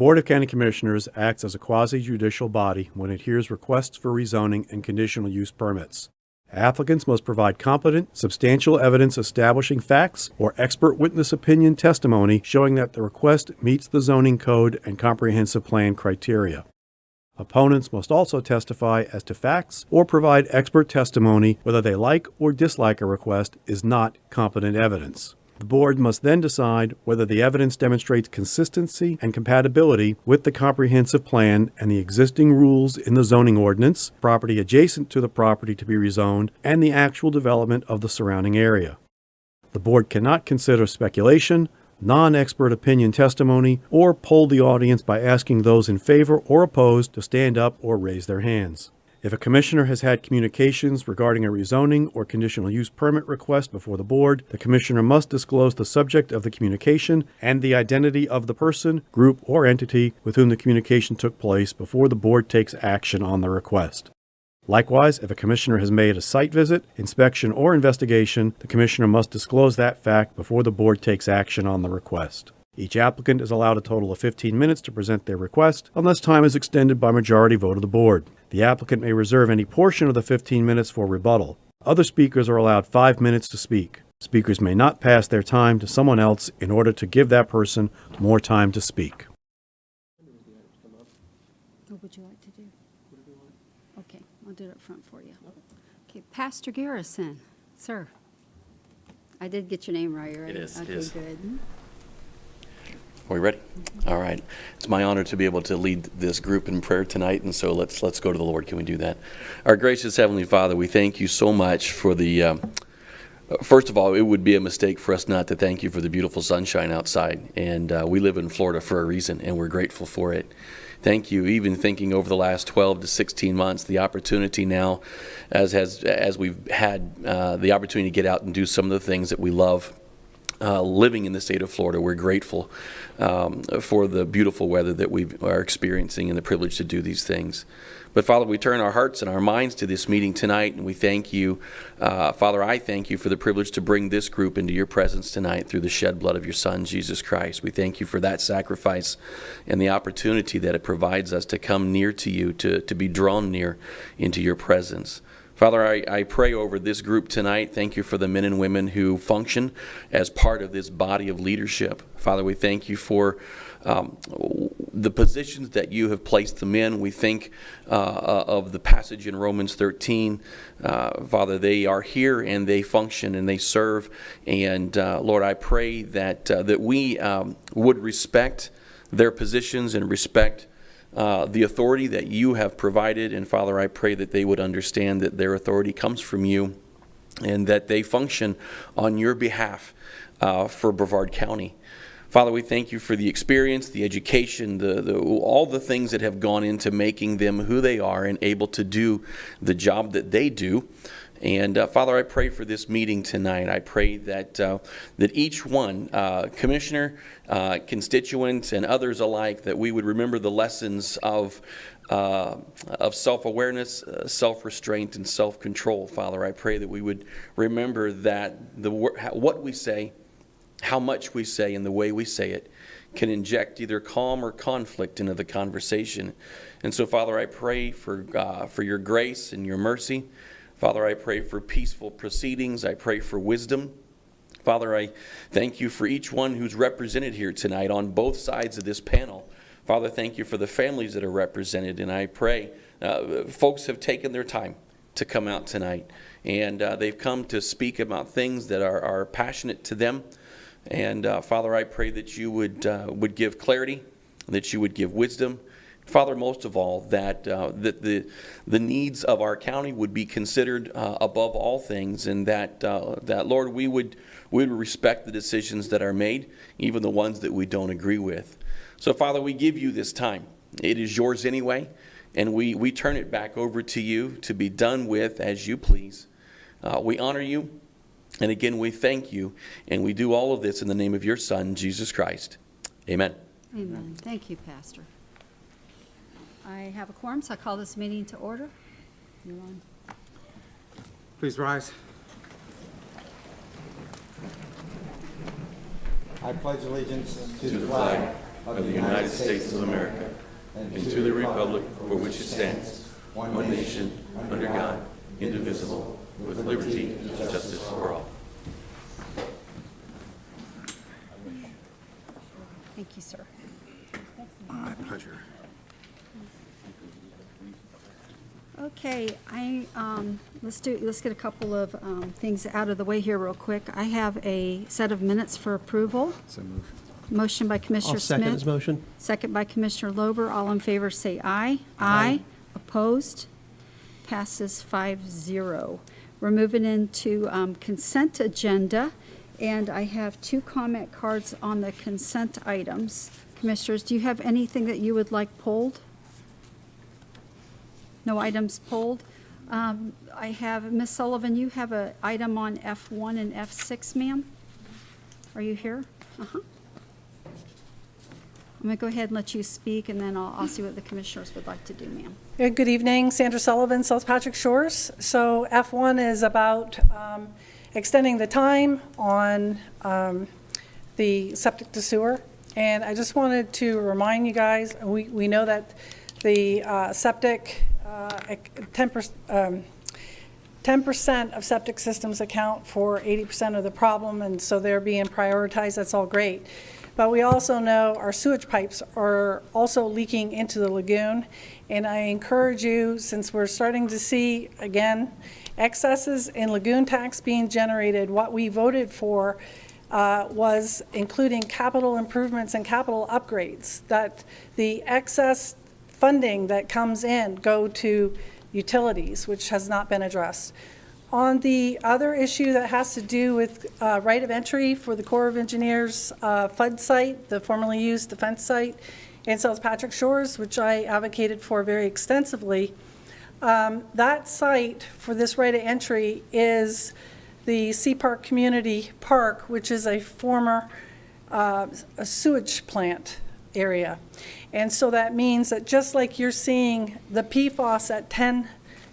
Board of County Commissioners acts as a quasi-judicial body when it hears requests for rezoning and conditional use permits. Applicants must provide competent, substantial evidence establishing facts or expert witness opinion testimony showing that the request meets the zoning code and comprehensive plan criteria. Opponents must also testify as to facts or provide expert testimony whether they like or dislike a request is not competent evidence. The board must then decide whether the evidence demonstrates consistency and compatibility with the comprehensive plan and the existing rules in the zoning ordinance, property adjacent to the property to be rezoned, and the actual development of the surrounding area. The board cannot consider speculation, non-expert opinion testimony, or poll the audience by asking those in favor or opposed to stand up or raise their hands. If a commissioner has had communications regarding a rezoning or conditional use permit request before the board, the commissioner must disclose the subject of the communication and the identity of the person, group, or entity with whom the communication took place before the board takes action on the request. Likewise, if a commissioner has made a site visit, inspection, or investigation, the commissioner must disclose that fact before the board takes action on the request. Each applicant is allowed a total of 15 minutes to present their request, unless time is extended by majority vote of the board. The applicant may reserve any portion of the 15 minutes for rebuttal. Other speakers are allowed 5 minutes to speak. Speakers may not pass their time to someone else in order to give that person more time to speak. What would you like to do? Okay, I'll do it up front for you. Okay, Pastor Garrison, sir. I did get your name right, right? It is. Okay, it is. good. Are we ready? All right. It's my honor to be able to lead this group in prayer tonight, and so let's go to the Lord. Can we do that? Our gracious Heavenly Father, we thank you so much for the, first of all, it would be a mistake for us not to thank you for the beautiful sunshine outside, and we live in Florida for a reason, and we're grateful for it. Thank you, even thinking over the last 12 to 16 months, the opportunity now, as we've had the opportunity to get out and do some of the things that we love. Living in the state of Florida, we're grateful for the beautiful weather that we are experiencing and the privilege to do these things. But Father, we turn our hearts and our minds to this meeting tonight, and we thank you. Father, I thank you for the privilege to bring this group into your presence tonight through the shed blood of your Son, Jesus Christ. We thank you for that sacrifice and the opportunity that it provides us to come near to you, to be drawn near into your presence. Father, I pray over this group tonight. Thank you for the men and women who function as part of this body of leadership. Father, we thank you for the positions that you have placed them in. We think of the passage in Romans 13. Father, they are here and they function and they serve. And Lord, I pray that we would respect their positions and respect the authority that you have provided. And Father, I pray that they would understand that their authority comes from you and that they function on your behalf for Brevard County. Father, we thank you for the experience, the education, all the things that have gone into making them who they are and able to do the job that they do. And Father, I pray for this meeting tonight. I pray that each one, commissioner, constituents, and others alike, that we would remember the lessons of self-awareness, self-restraint, and self-control. Father, I pray that we would remember that what we say, how much we say, and the way we say it can inject either calm or conflict into the conversation. And so, Father, I pray for your grace and your mercy. Father, I pray for peaceful proceedings. I pray for wisdom. Father, I thank you for each one who's represented here tonight on both sides of this panel. Father, thank you for the families that are represented. And I pray folks have taken their time to come out tonight. And they've come to speak about things that are passionate to them. And Father, I pray that you would give clarity, that you would give wisdom. Father, most of all, that the needs of our county would be considered above all things, and that Lord, we would respect the decisions that are made, even the ones that we don't agree with. So, Father, we give you this time. It is yours anyway, and we turn it back over to you to be done with as you please. We honor you, and again, we thank you, and we do all of this in the name of your Son, Jesus Christ. Amen. Amen. Thank you, Pastor. I have a quorum, so I call this meeting to order. You're on. Please rise. I pledge allegiance to the flag of the United States of America and to the republic for which it stands, one nation, under God, indivisible, with liberty and justice for all. Thank you, sir. My pleasure. Okay, let's get a couple of things out of the way here real quick. I have a set of minutes for approval. So move. Motion by Commissioner I'll Smith. second his motion. Second by Commissioner Lober. All in favor, say aye. Aye. Opposed? Passes 5-0. We're moving into consent agenda, and I have 2 comment cards on the consent items. Commissioners, do you have anything that you would like pulled? No items pulled? I have, Ms. Sullivan, you have an item on F1 and F6, ma'am? Are you here? Uh-huh. I'm going to go ahead and let you speak, and then I'll see what the commissioners would like to do, ma'am. Good evening, Sandra Sullivan, South Patrick Shores. So F1 is about extending the time on the septic to sewer. And I just wanted to remind you guys, we know that the septic, 10% of septic systems account for 80% of the problem, and so they're being prioritized. That's all great. But we also know our sewage pipes are also leaking into the lagoon. And I encourage you, since we're starting to see, again, excesses in lagoon tax being generated, what we voted for was including capital improvements and capital upgrades, that the excess funding that comes in go to utilities, which has not been addressed. On the other issue that has to do with right of entry for the Corps of Engineers FUD site, the formerly used defense site in South Patrick Shores, which I advocated for very extensively, that site for this right of entry is the Sea Park Community Park, which is a former a sewage plant area. And so that means that just like you're seeing the PFAS at 10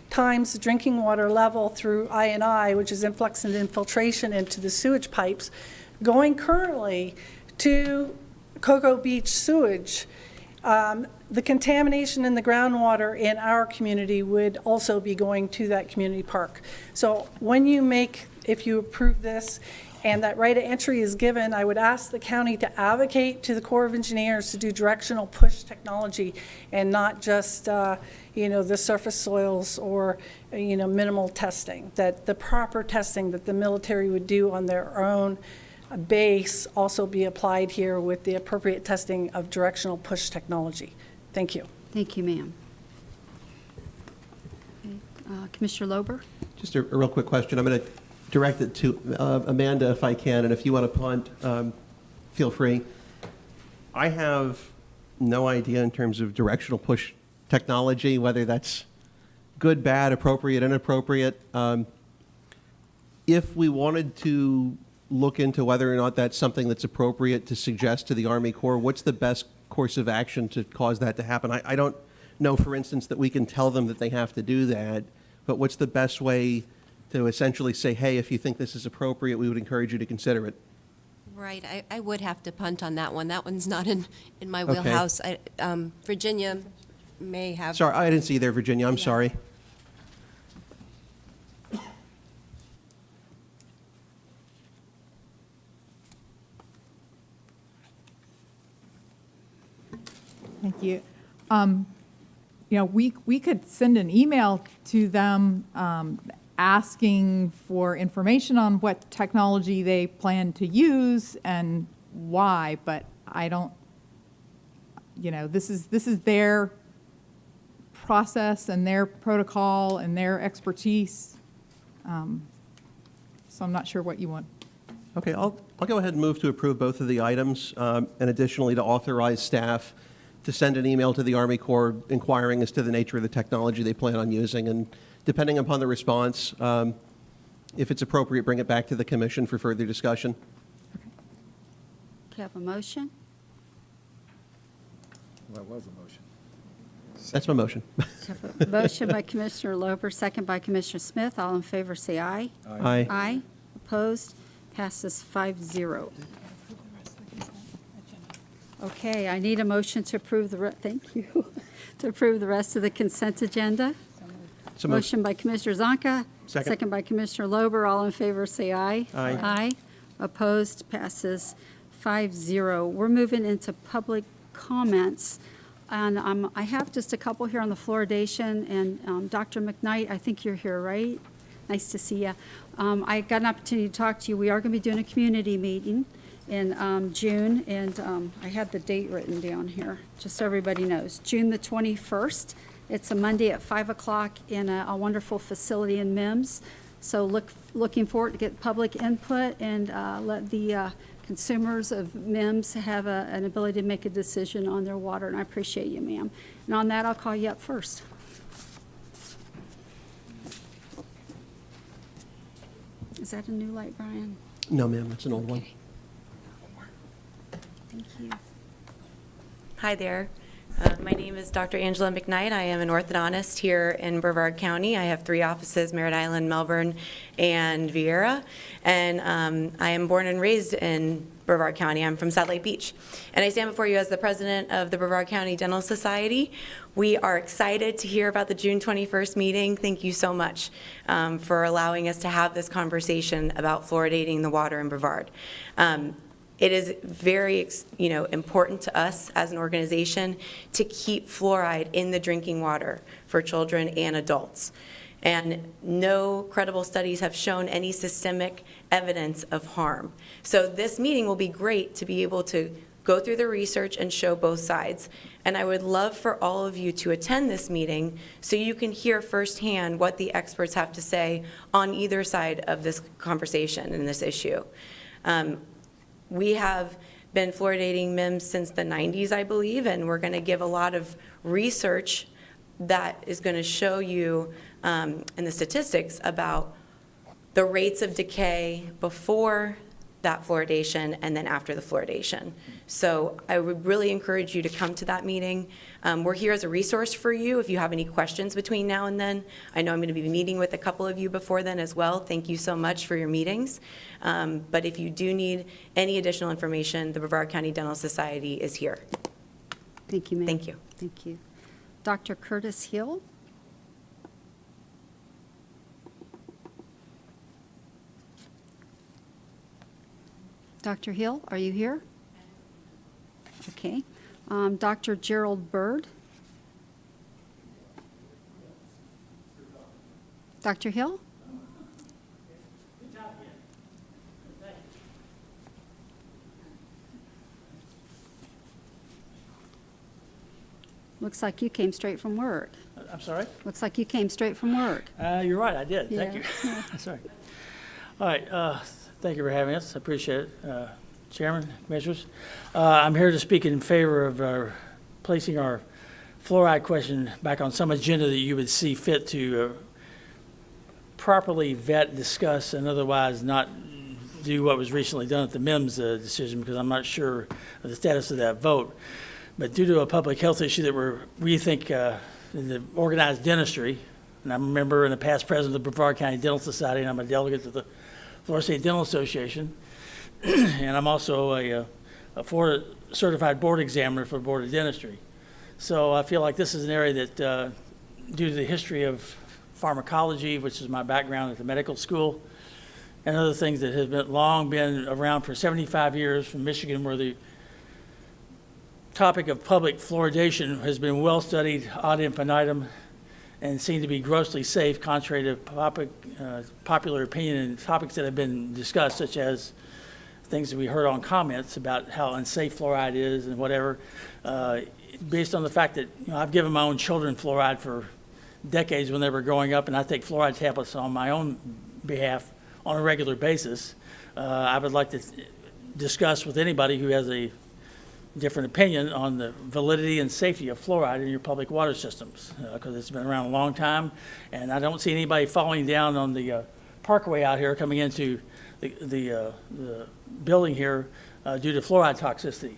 times the drinking water level through I&I, which is influx and infiltration into the sewage pipes, going currently to Cocoa Beach sewage, the contamination in the groundwater in our community would also be going to that community park. So when you if you approve this and that right of entry is given, I would ask the county to advocate to the Corps of Engineers to do directional push technology and not just the surface soils or minimal testing, that the proper testing that the military would do on their own base also be applied here with the appropriate testing of directional push technology. Thank you. Thank you, ma'am. Okay. Commissioner Lober? Just a real quick question. I'm going to direct it to Amanda if I can, and if you want to punt, feel free. I have no idea in terms of directional push technology, whether that's good, bad, appropriate, inappropriate. If we wanted to look into whether or not that's something that's appropriate to suggest to the Army Corps, what's the best course of action to cause that to happen? I don't know, for instance, that we can tell them that they have to do that, but what's the best way to essentially say, hey, if you think this is appropriate, we would encourage you to consider it? Right, I would have to punt on that one. That one's not in my Okay. wheelhouse. Virginia may have. Sorry, I didn't see you there, Virginia. I'm Yeah. sorry. Thank you. We could send an email to them asking for information on what technology they plan to use and why, but I don't, this is their process and their protocol and their expertise. So I'm not sure what you want. Okay, I'll go ahead and move to approve both of the items, and additionally to authorize staff to send an email to the Army Corps inquiring as to the nature of the technology they plan on using, and depending upon the response, if it's appropriate, bring it back to the commission for further discussion. Do you have a motion? That was a motion. That's my motion. Motion by Commissioner Lober, second by Commissioner Smith. All in favor, say aye. Aye. Aye. Opposed? Passes 5-0. Okay, I need a motion to approve thank you, to approve the rest of the consent agenda. So moved. Motion by Commissioner Zonka. Second. By Commissioner Lober. All in favor, say aye. Aye. Aye. Opposed, passes 5-0. We're moving into public comments. And I have just a couple here on the fluoridation. And Dr. McKnight, I think you're here, right? Nice to see you. I got an opportunity to talk to you. We are going to be doing a community meeting in June, and I had the date written down here, just so everybody knows. June the 21st. It's a Monday at 5 o'clock in a wonderful facility in Mims. So looking forward to get public input and let the consumers of Mims have an ability to make a decision on their water, and I appreciate you, ma'am. And on that, I'll call you up first. Is that a new light, Brian? No, ma'am, it's an old one. Thank you. Hi there. My name is Dr. Angela McKnight. I am an orthodontist here in Brevard County. I have 3 offices, Merritt Island, Melbourne, and Vieira. And I am born and raised in Brevard County. I'm from South Lake Beach. And I stand before you as the president of the Brevard County Dental Society. We are excited to hear about the June 21st meeting. Thank you so much for allowing us to have this conversation about fluoridating the water in Brevard. It is very, important to us as an organization to keep fluoride in the drinking water for children and adults. And no credible studies have shown any systemic evidence of harm. So this meeting will be great to be able to go through the research and show both sides. And I would love for all of you to attend this meeting so you can hear firsthand what the experts have to say on either side of this conversation and this issue. We have been fluoridating MIMS since the 90s, I believe, and we're going to give a lot of research that is going to show you in the statistics about the rates of decay before that fluoridation and then after the fluoridation. So I would really encourage you to come to that meeting. We're here as a resource for you if you have any questions between now and then. I know I'm going to be meeting with a couple of you before then as well. Thank you so much for your meetings. But if you do need any additional information, the Brevard County Dental Society is here. Thank you, ma'am. Thank you. Thank you. Dr. Curtis Hill? Dr. Hill, are you here? Okay. Dr. Gerald Bird? Dr. Hill? Looks like you came straight from work. I'm sorry? Looks like you came straight from work. You're right, I did. Thank Yeah. you. Sorry. All right, thank you for having us. I appreciate it. Chairman, Commissioners, I'm here to speak in favor of placing our fluoride question back on some agenda that you would see fit to properly vet, discuss, and otherwise not do what was recently done at the MIMS decision, because I'm not sure of the status of that vote. But due to a public health issue that we think in the organized dentistry, and I'm a member and a past president of the Brevard County Dental Society, and I'm a delegate to the Florida State Dental Association, and I'm also a Florida certified board examiner for the Board of Dentistry. So I feel like this is an area that, due to the history of pharmacology, which is my background at the medical school, and other things that have long been around for 75 years from Michigan, where the topic of public fluoridation has been well studied ad infinitum and seen to be grossly safe, contrary to popular opinion and topics that have been discussed, such as things that we heard on comments about how unsafe fluoride is and whatever, based on the fact that I've given my own children fluoride for decades when they were growing up, and I take fluoride tablets on my own behalf on a regular basis. I would like to discuss with anybody who has a different opinion on the validity and safety of fluoride in your public water systems, because it's been around a long time, and I don't see anybody falling down on the parkway out here coming into the building here due to fluoride toxicity.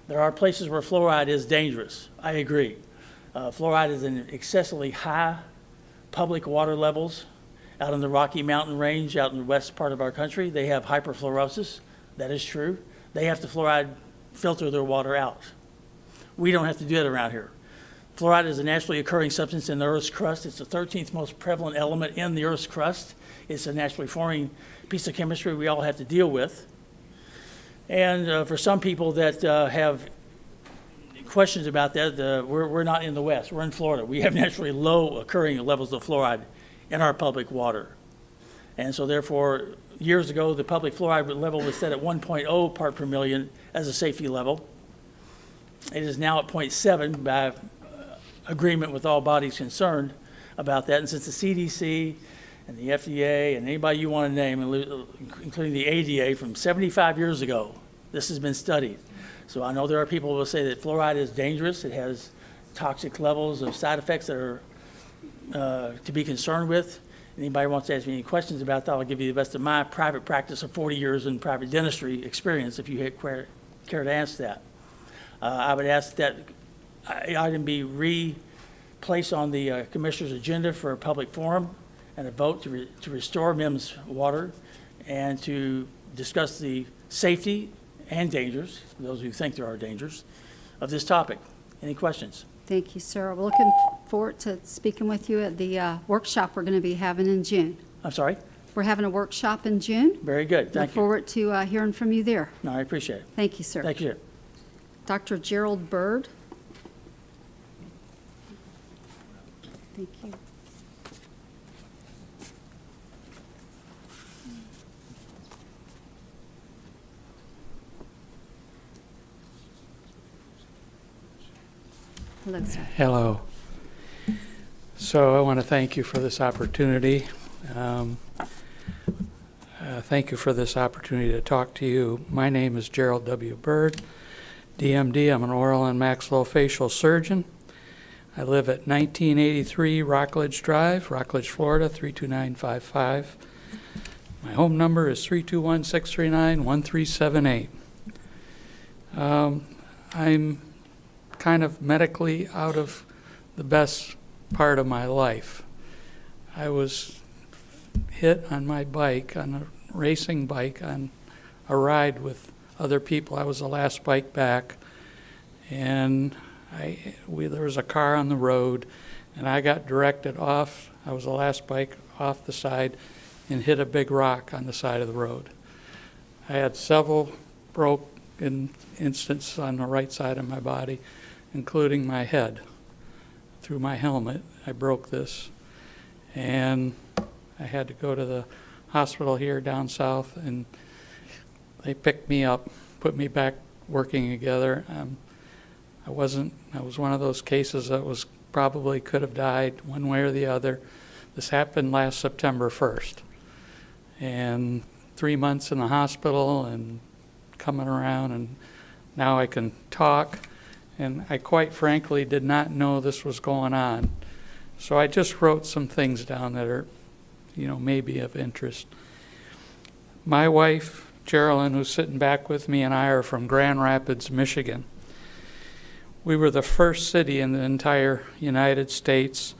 There are places where fluoride is dangerous. I agree. Fluoride is in excessively high public water levels out in the Rocky Mountain Range, out in the west part of our country. They have hyperfluorosis. That is true. They have to fluoride filter their water out. We don't have to do that around here. Fluoride is a naturally occurring substance in the Earth's crust. It's the 13th most prevalent element in the Earth's crust. It's a naturally forming piece of chemistry we all have to deal with. And for some people that have questions about that, we're not in the West. We're in Florida. We have naturally low occurring levels of fluoride in our public water. And so therefore, years ago, the public fluoride level was set at 1.0 part per million as a safety level. It is now at 0.7 by agreement with all bodies concerned about that. And since the CDC and the FDA and anybody you want to name, including the ADA from 75 years ago, this has been studied. So I know there are people who will say that fluoride is dangerous. It has toxic levels of side effects that are to be concerned with. Anybody wants to ask me any questions about that, I'll give you the best of my private practice of 40 years in private dentistry experience if you care to ask that. I would ask that item be replaced on the Commissioner's agenda for a public forum and a vote to restore MIMS water and to discuss the safety and dangers, those who think there are dangers, of this topic. Any questions? Thank you, sir. We're looking forward to speaking with you at the workshop we're going to be having in June. I'm sorry? We're having a workshop in June. Very good. Look Thank you. forward to hearing from you there. No, I appreciate it. Thank you, sir. Thank you. Dr. Gerald Bird. Thank you. Hello, sir. Hello. So I want to thank you for this opportunity. Thank you for this opportunity to talk to you. My name is Gerald W. Bird, DMD. I'm an oral and maxillofacial surgeon. I live at 1983 Rockledge Drive, Rockledge, Florida, 32955. My home number is 321-639-1378. I'm kind of medically out of the best part of my life. I was hit on my bike, on a racing bike, on a ride with other people. I was the last bike back, and there was a car on the road, and I got directed off. I was the last bike off the side and hit a big rock on the side of the road. I had several broken instances on the right side of my body, including my head. Through my helmet, I broke this, and I had to go to the hospital here down south, and they picked me up, put me back working together. I was one of those cases that was probably could have died one way or the other. This happened last September 1st. And 3 months in the hospital and coming around, and now I can talk. And I quite frankly did not know this was going on. So I just wrote some things down that are, maybe of interest. My wife, Geraldine, who's sitting back with me, and I are from Grand Rapids, Michigan. We were the first city in the entire United States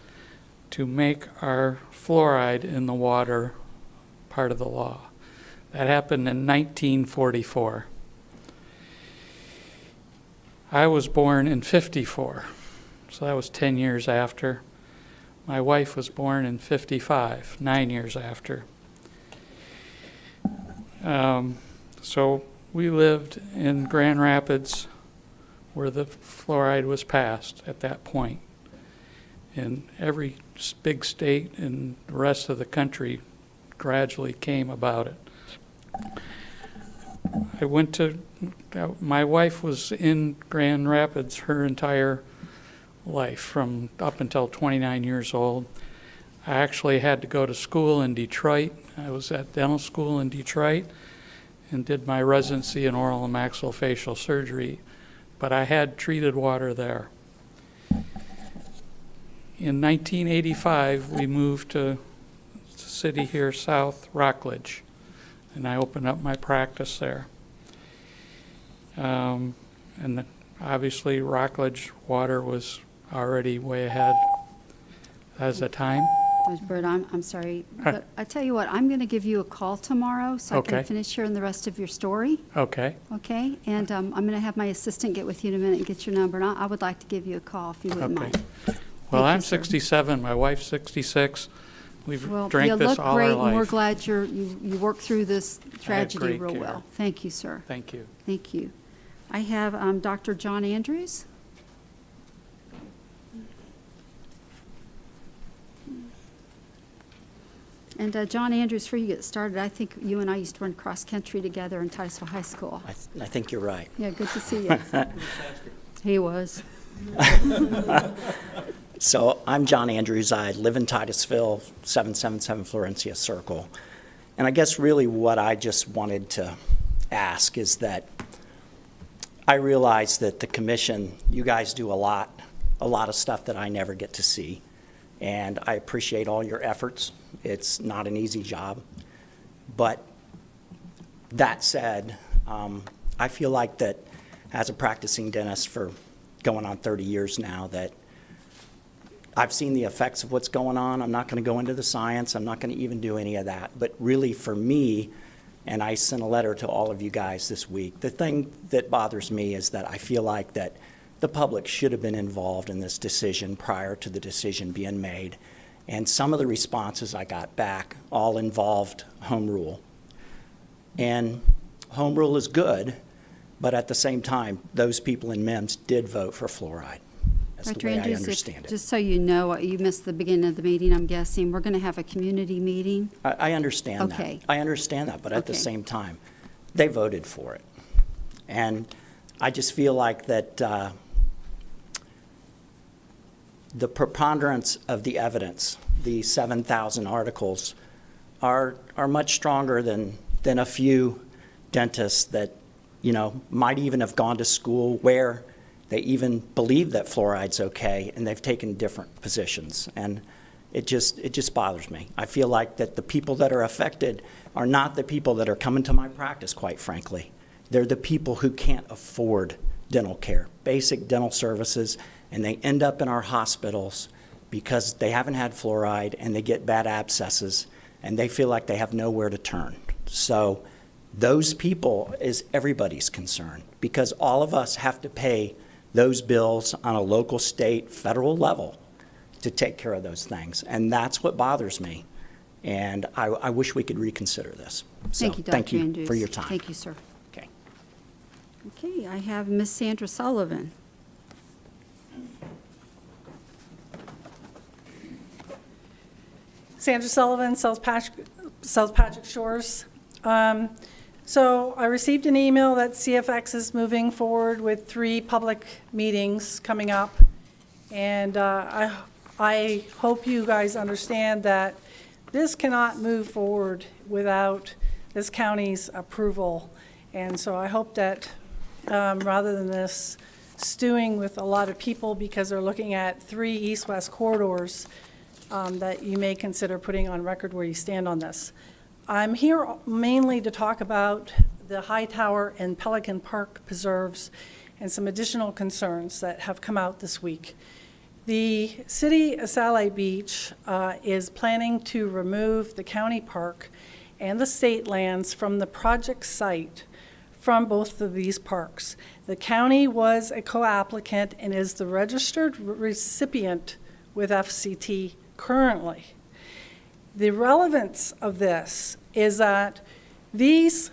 to make our fluoride in the water part of the law. That happened in 1944. I was born in 54, so that was 10 years after. My wife was born in 55, 9 years after. So we lived in Grand Rapids where the fluoride was passed at that point. And every big state and the rest of the country gradually came about it. My wife was in Grand Rapids her entire life, from up until 29 years old. I actually had to go to school in Detroit. I was at dental school in Detroit and did my residency in oral and maxillofacial surgery, but I had treated water there. In 1985, we moved to the city here south, Rockledge, and I opened up my practice there. And obviously Rockledge water was already way ahead as a time. Ms. Bird, I'm sorry, but I tell you what, I'm going to give you a call tomorrow so I Okay. can finish hearing the rest of your story, Okay, okay? And I'm going to have my assistant get with you in a minute and get your number, and I would like to give you a call if you wouldn't okay. mind. Well, Thank you, I'm sir. 67, my wife's 66. We've Well, you drank this look all great, our and we're life. glad you worked through this tragedy great real care. well. Thank you, sir. Thank you. Thank you. I have Dr. John Andrews. And John Andrews, before you get started, I think you and I used to run cross-country together in Titusville High School. I think you're right. Yeah, good to see you. He was. So I'm John Andrews. I live in Titusville, 777 Florencia Circle. And I guess really what I just wanted to ask is that I realize that the commission, you guys do a lot of stuff that I never get to see. And I appreciate all your efforts. It's not an easy job. But that said, I feel like that as a practicing dentist for going on 30 years now, that I've seen the effects of what's going on. I'm not going to go into the science. I'm not going to even do any of that. But really for me, and I sent a letter to all of you guys this week, the thing that bothers me is that I feel like that the public should have been involved in this decision prior to the decision being made. And some of the responses I got back all involved home rule. And home rule is good, but at the same time, those people in MEMS did vote for fluoride. That's Dr. the way I Andrews, understand it. just so you know, you missed the beginning of the meeting, I'm guessing. We're going to have a community meeting. I understand that. Okay. I understand that, but at the Okay. same time, they voted for it. And I just feel like that the preponderance of the evidence, the 7,000 articles, are much stronger than a few dentists that, you know, might even have gone to school where they even believe that fluoride's okay, and they've taken different positions. And it just bothers me. I feel like that the people that are affected are not the people that are coming to my practice, quite frankly. They're the people who can't afford dental care, basic dental services, and they end up in our hospitals because they haven't had fluoride and they get bad abscesses and they feel like they have nowhere to turn. So those people is everybody's concern, because all of us have to pay those bills on a local, state, federal level to take care of those things. And that's what bothers me. And I wish we could reconsider this. So, Thank you, Dr. thank you Andrews. for your time. Thank you, sir. Okay. Okay, I have Miss Sandra Sullivan. Sandra Sullivan, South Patrick Shores. So I received an email that CFX is moving forward with 3 public meetings coming up. And I hope you guys understand that this cannot move forward without this county's approval. And so I hope that rather than this stewing with a lot of people because they're looking at 3 east-west corridors, that you may consider putting on record where you stand on this. I'm here mainly to talk about the Hightower and Pelican Park preserves and some additional concerns that have come out this week. The city of Saleh Beach is planning to remove the county park and the state lands from the project site from both of these parks. The county was a co-applicant and is the registered recipient with FCT currently. The relevance of this is that this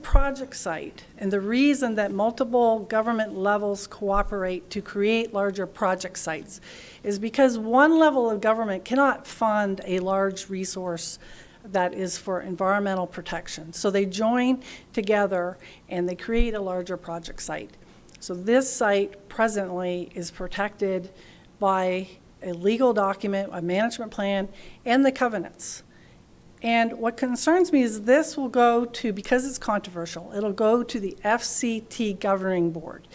project site, and the reason that multiple government levels cooperate to create larger project sites, is because one level of government cannot fund a large resource that is for environmental protection. So they join together and they create a larger project site. So this site presently is protected by a legal document, a management plan, and the covenants. And what concerns me is this will go to, because it's controversial, it'll go to the FCT governing board.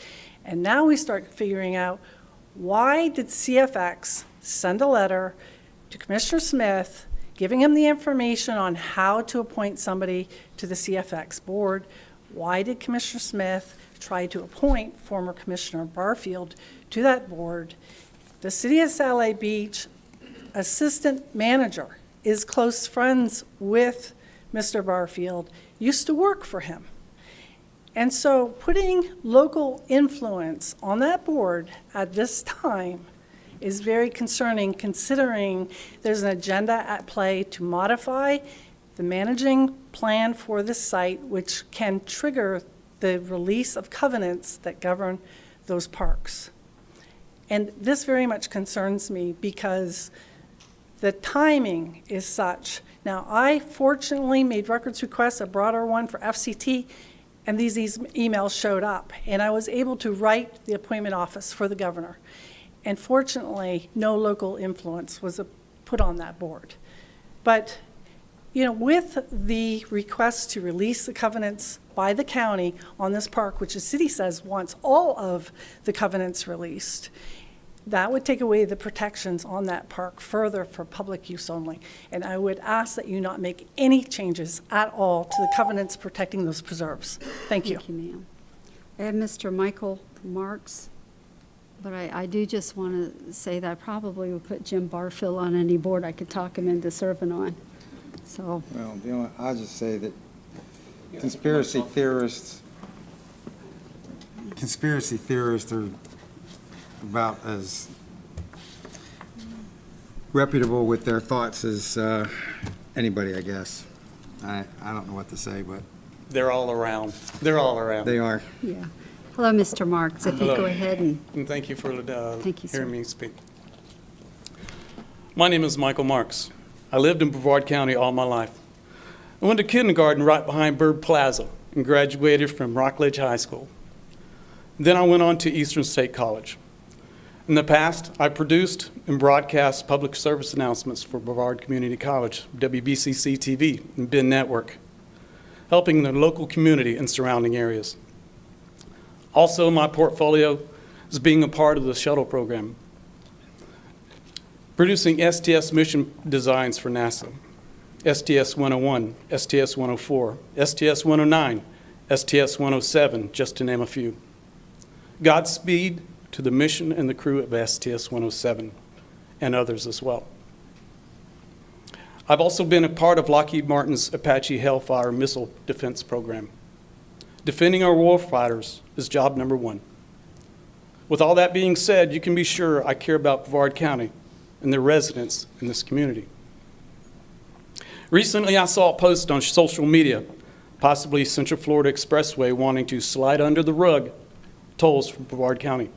And now we start figuring out, why did CFX send a letter to Commissioner Smith giving him the information on how to appoint somebody to the CFX board? Why did Commissioner Smith try to appoint former Commissioner Barfield to that board? The city of Saleh Beach assistant manager is close friends with Mr. Barfield, used to work for him. And so putting local influence on that board at this time is very concerning, considering there's an agenda at play to modify the managing plan for this site, which can trigger the release of covenants that govern those parks. And this very much concerns me because the timing is such. Now, I fortunately made records requests, a broader one for FCT, and these emails showed up. And I was able to write the appointment office for the governor. And fortunately, no local influence was put on that board. But, you know, with the request to release the covenants by the county on this park, which the city says wants all of the covenants released, that would take away the protections on that park further for public use only. And I would ask that you not make any changes at all to the covenants protecting those preserves. Thank you. Thank you, ma'am. I have Mr. Michael Marks, but I do just want to say that I probably would put Jim Barfield on any board I could talk him into serving on. So, Well, I'll just say that conspiracy theorists are about as reputable with their thoughts as anybody, I guess. I don't know what to say, but They're all around. They're all around. they are. yeah. Hello, Mr. Marks. If you Hello. go ahead and, And thank you for Thank you, sir. hearing me speak. My name is Michael Marks. I lived in Brevard County all my life. I went to kindergarten right behind Bird Plaza and graduated from Rockledge High School. Then I went on to Eastern State College. In the past, I produced and broadcast public service announcements for Brevard Community College, WBCC TV, and BIN Network, helping the local community and surrounding areas. Also, my portfolio is being a part of the shuttle program, producing STS mission designs for NASA, STS 101, STS 104, STS 109, STS 107, just to name a few. Godspeed to the mission and the crew of STS 107 and others as well. I've also been a part of Lockheed Martin's Apache Hellfire missile defense program. Defending our warfighters is job number one. With all that being said, you can be sure I care about Brevard County and the residents in this community. Recently, I saw a post on social media, possibly Central Florida Expressway wanting to slide under the rug tolls from Brevard County.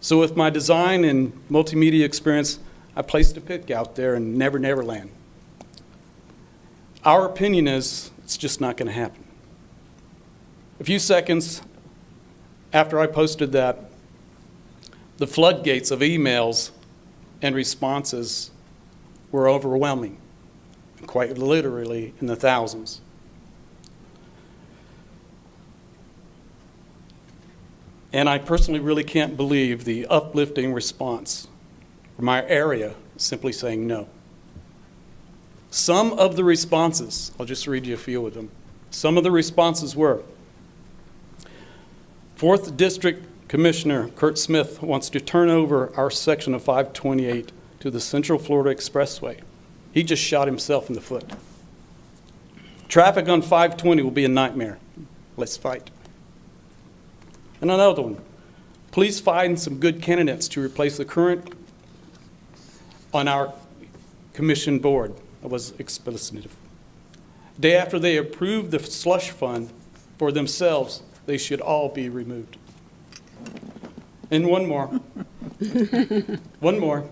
So with my design and multimedia experience, I placed a pick out there in Never Never Land. Our opinion is it's just not going to happen. A few seconds after I posted that, the floodgates of emails and responses were overwhelming, quite literally in the thousands. And I personally really can't believe the uplifting response from our area simply saying no. Some of the responses, I'll just read you a few of them. Some of the responses were, 4th District Commissioner Kurt Smith wants to turn over our section of 528 to the Central Florida Expressway. He just shot himself in the foot. Traffic on 520 will be a nightmare. Let's fight. And another one, please find some good candidates to replace the current on our commission board. I was explicit. Day after they approved the slush fund for themselves, they should all be removed. And one more. One more.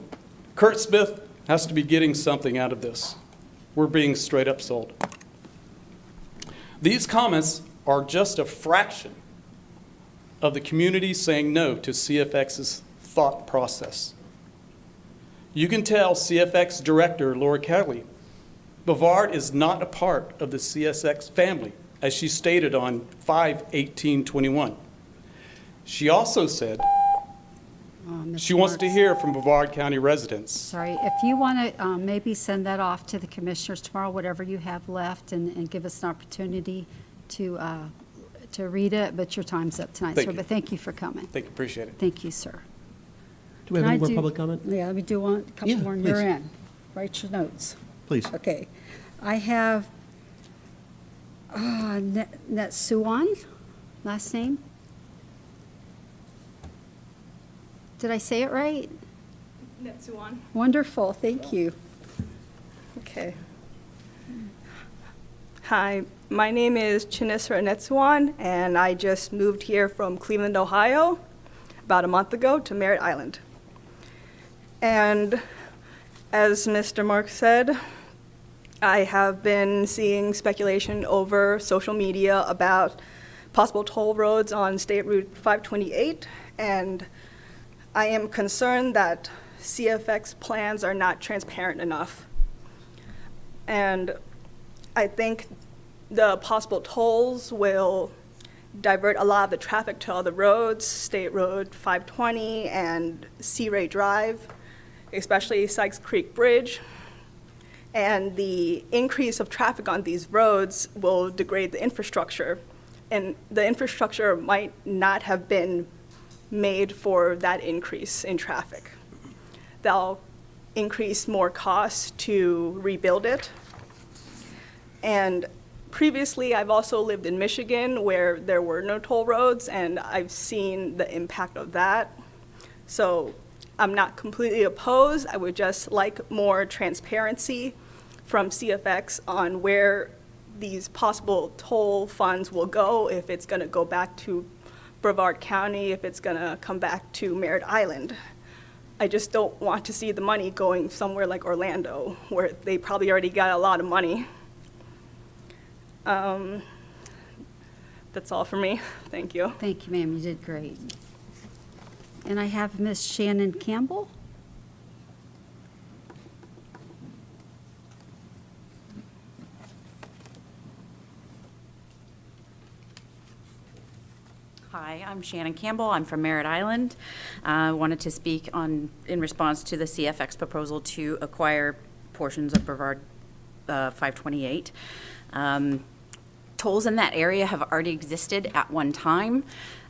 Kurt Smith has to be getting something out of this. We're being straight up sold. These comments are just a fraction of the community saying no to CFX's thought process. You can tell CFX Director Laura Kelly, Brevard is not a part of the CSX family, as she stated on 5/18/21. She also said she wants to hear from Brevard County residents. sorry, if you want to maybe send that off to the commissioners tomorrow, whatever you have left, and give us an opportunity to read it, but your time's up tonight, Thank sir. you. But thank you for coming. Thank you, appreciate it. Thank you, sir. Do we have Can any I more do- public comment? Yeah, let me do one, a couple Yeah, more, and you're please. in. Write your notes. Please. Okay. I have Netsuwan, last name. Did I say it right? Netsuwan. Wonderful, thank you. Okay. Hi, my name is Chinisra Netsuwan, and I just moved here from Cleveland, Ohio, about a month ago to Merritt Island. And as Mr. Mark said, I have been seeing speculation over social media about possible toll roads on State Route 528, and I am concerned that CFX plans are not transparent enough. And I think the possible tolls will divert a lot of the traffic to other roads, State Road 520 and Sea Ray Drive, especially Sykes Creek Bridge. And the increase of traffic on these roads will degrade the infrastructure. And the infrastructure might not have been made for that increase in traffic. That'll increase more costs to rebuild it. And previously, I've also lived in Michigan where there were no toll roads, and I've seen the impact of that. So I'm not completely opposed. I would just like more transparency from CFX on where these possible toll funds will go, if it's going to go back to Brevard County, if it's going to come back to Merritt Island. I just don't want to see the money going somewhere like Orlando, where they probably already got a lot of money. That's all for me. Thank you. Thank you, ma'am, you did great. And I have Miss Shannon Campbell. Hi, I'm Shannon Campbell. I'm from Merritt Island. I wanted to speak in response to the CFX proposal to acquire portions of Brevard 528. Tolls in that area have already existed at one time.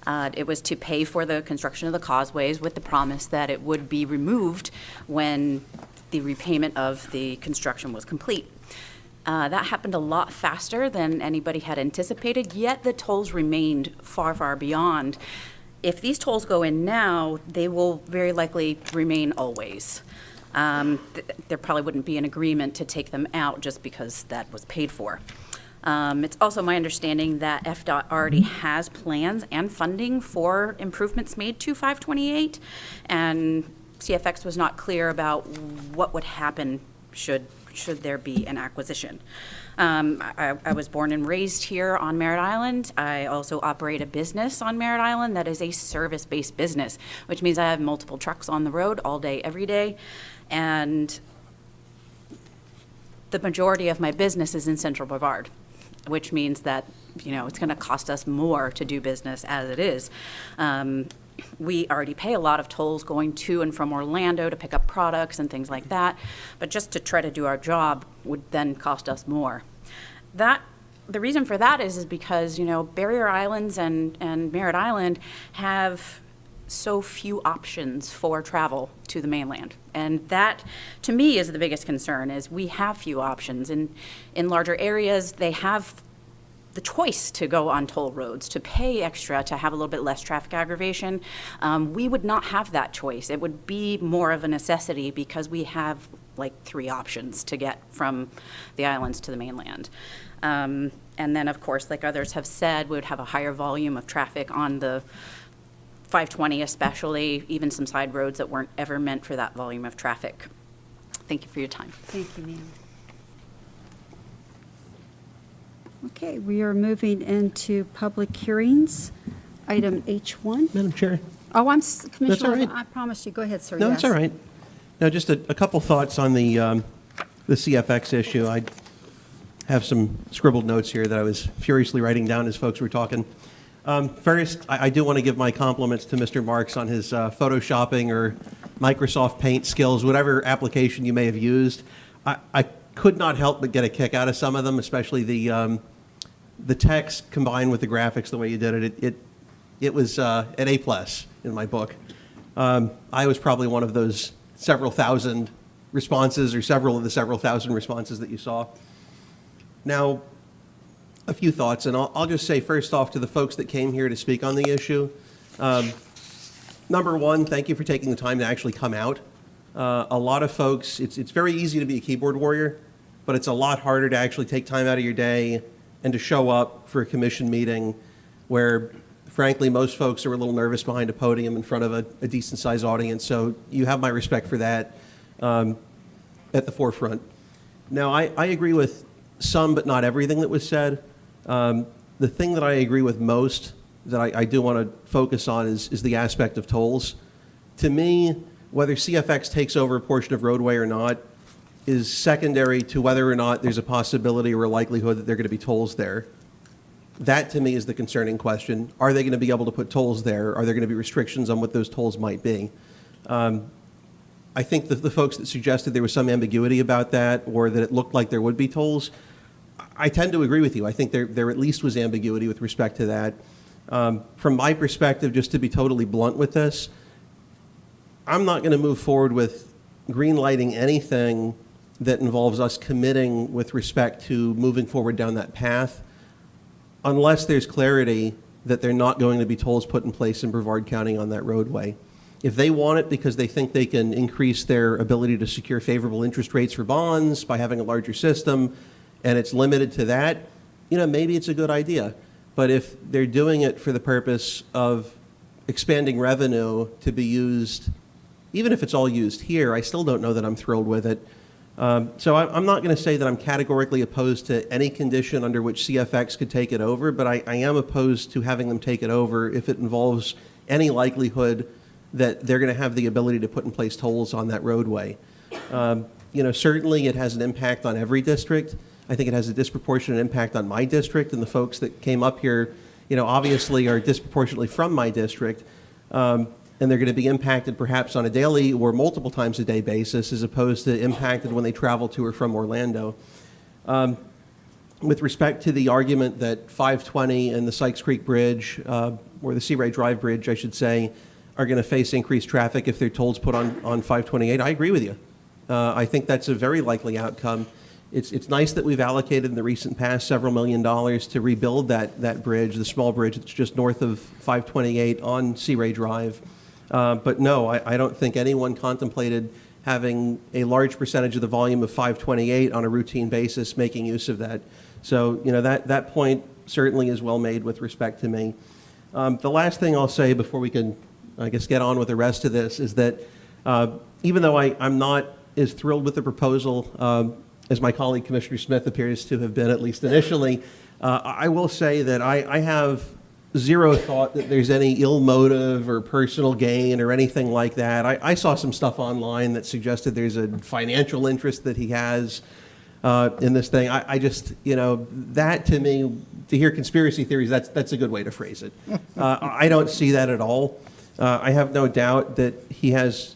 It was to pay for the construction of the causeways with the promise that it would be removed when the repayment of the construction was complete. That happened a lot faster than anybody had anticipated, yet the tolls remained far, far beyond. If these tolls go in now, they will very likely remain always. There probably wouldn't be an agreement to take them out just because that was paid for. It's also my understanding that FDOT already has plans and funding for improvements made to 528, and CFX was not clear about what would happen should there be an acquisition. I was born and raised here on Merritt Island. I also operate a business on Merritt Island that is a service-based business, which means I have multiple trucks on the road all day, every day, and the majority of my business is in Central Brevard, which means that, it's going to cost us more to do business as it is. We already pay a lot of tolls going to and from Orlando to pick up products and things like that, but just to try to do our job would then cost us more. The reason for that is because, Barrier Islands and Merritt Island have so few options for travel to the mainland. And that, to me, is the biggest concern, is we have few options. In larger areas, they have the choice to go on toll roads, to pay extra, to have a little bit less traffic aggravation. We would not have that choice. It would be more of a necessity because we have like 3 options to get from the islands to the mainland. And then, of course, like others have said, we would have a higher volume of traffic on the 520 especially, even some side roads that weren't ever meant for that volume of traffic. Thank you for your time. Thank you, ma'am. Okay, we are moving into public hearings. Item H1. Madam Chair? Oh, I'm That's all Commissioner, right. I promised you. Go ahead, sir. No, Yes. that's all right. Now, just a couple thoughts on the CFX issue. I have some scribbled notes here that I was furiously writing down as folks were talking. First, I do want to give my compliments to Mr. Marks on his photoshopping or Microsoft Paint skills, whatever application you may have used. I could not help but get a kick out of some of them, especially the text combined with the graphics, the way you did it. It was an A+ in my book. I was probably one of those several thousand responses, or several of the several thousand responses that you saw. Now, a few thoughts, and I'll just say first off to the folks that came here to speak on the issue. Number one, thank you for taking the time to actually come out. A lot of folks, it's very easy to be a keyboard warrior, but it's a lot harder to actually take time out of your day and to show up for a commission meeting where, frankly, most folks are a little nervous behind a podium in front of a decent-sized audience. So you have my respect for that at the forefront. Now, I agree with some, but not everything that was said. The thing that I agree with most that I do want to focus on is the aspect of tolls. To me, whether CFX takes over a portion of roadway or not is secondary to whether or not there's a possibility or a likelihood that there are going to be tolls there. That, to me, is the concerning question. Are they going to be able to put tolls there? Are there going to be restrictions on what those tolls might be? I think that the folks that suggested there was some ambiguity about that, or that it looked like there would be tolls, I tend to agree with you. I think there at least was ambiguity with respect to that. From my perspective, just to be totally blunt with this, I'm not going to move forward with green lighting anything that involves us committing with respect to moving forward down that path unless there's clarity that they're not going to be tolls put in place in Brevard County on that roadway. If they want it because they think they can increase their ability to secure favorable interest rates for bonds by having a larger system, and it's limited to that, maybe it's a good idea. But if they're doing it for the purpose of expanding revenue to be used, even if it's all used here, I still don't know that I'm thrilled with it. So I'm not going to say that I'm categorically opposed to any condition under which CFX could take it over, but I am opposed to having them take it over if it involves any likelihood that they're going to have the ability to put in place tolls on that roadway. Certainly it has an impact on every district. I think it has a disproportionate impact on my district, and the folks that came up here, obviously are disproportionately from my district, and they're going to be impacted perhaps on a daily or multiple times a day basis as opposed to impacted when they travel to or from Orlando. With respect to the argument that 520 and the Sykes Creek Bridge, or the Sea Ray Drive Bridge, I should say, are going to face increased traffic if their tolls put on 528, I agree with you. I think that's a very likely outcome. It's nice that we've allocated in the recent past several $1 million to rebuild that bridge, the small bridge that's just north of 528 on Sea Ray Drive. But no, I don't think anyone contemplated having a large percentage of the volume of 528 on a routine basis making use of that. So, that point certainly is well made with respect to me. The last thing I'll say before we can, I guess, get on with the rest of this is that even though I'm not as thrilled with the proposal as my colleague Commissioner Smith appears to have been, at least initially, I will say that I have zero thought that there's any ill motive or personal gain or anything like that. I saw some stuff online that suggested there's a financial interest that he has in this thing. I just, that to me, to hear conspiracy theories, that's a good way to phrase it. I don't see that at all. I have no doubt that he has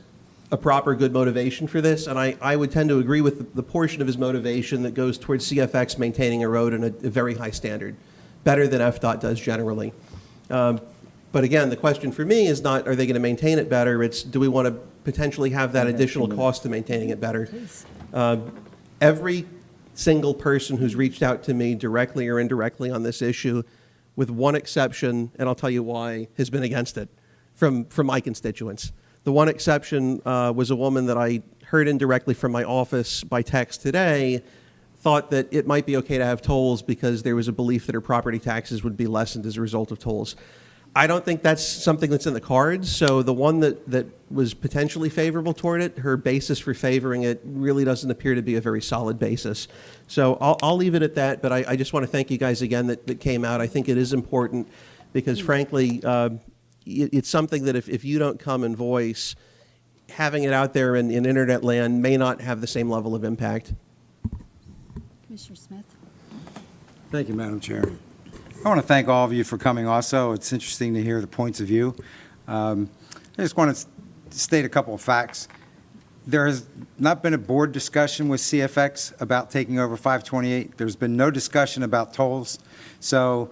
a proper good motivation for this, and I would tend to agree with the portion of his motivation that goes towards CFX maintaining a road in a very high standard, better than FDOT does generally. But again, the question for me is not, are they going to maintain it better? It's, do we want to potentially have that additional cost to maintaining it better? Every single person who's reached out to me directly or indirectly on this issue, with one exception, and I'll tell you why, has been against it from my constituents. The one exception was a woman that I heard indirectly from my office by text today, thought that it might be okay to have tolls because there was a belief that her property taxes would be lessened as a result of tolls. I don't think that's something that's in the cards. So the one that was potentially favorable toward it, her basis for favoring it really doesn't appear to be a very solid basis. So I'll leave it at that, but I just want to thank you guys again that came out. I think it is important because frankly, it's something that if you don't come and voice, having it out there in internet land may not have the same level of impact. Commissioner Smith. Thank you, Madam Chair. I want to thank all of you for coming also. It's interesting to hear the points of view. I just want to state a couple of facts. There has not been a board discussion with CFX about taking over 528. There's been no discussion about tolls. So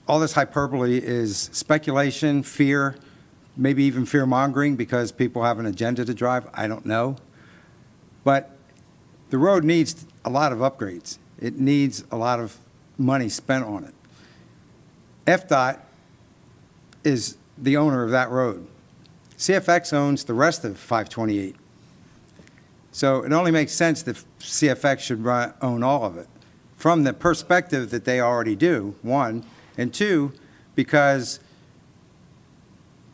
all this hyperbole is speculation, fear, maybe even fear-mongering because people have an agenda to drive. I don't know. But the road needs a lot of upgrades. It needs a lot of money spent on it. FDOT is the owner of that road. CFX owns the rest of 528. So it only makes sense that CFX should own all of it, from the perspective that they already do, one, and two, because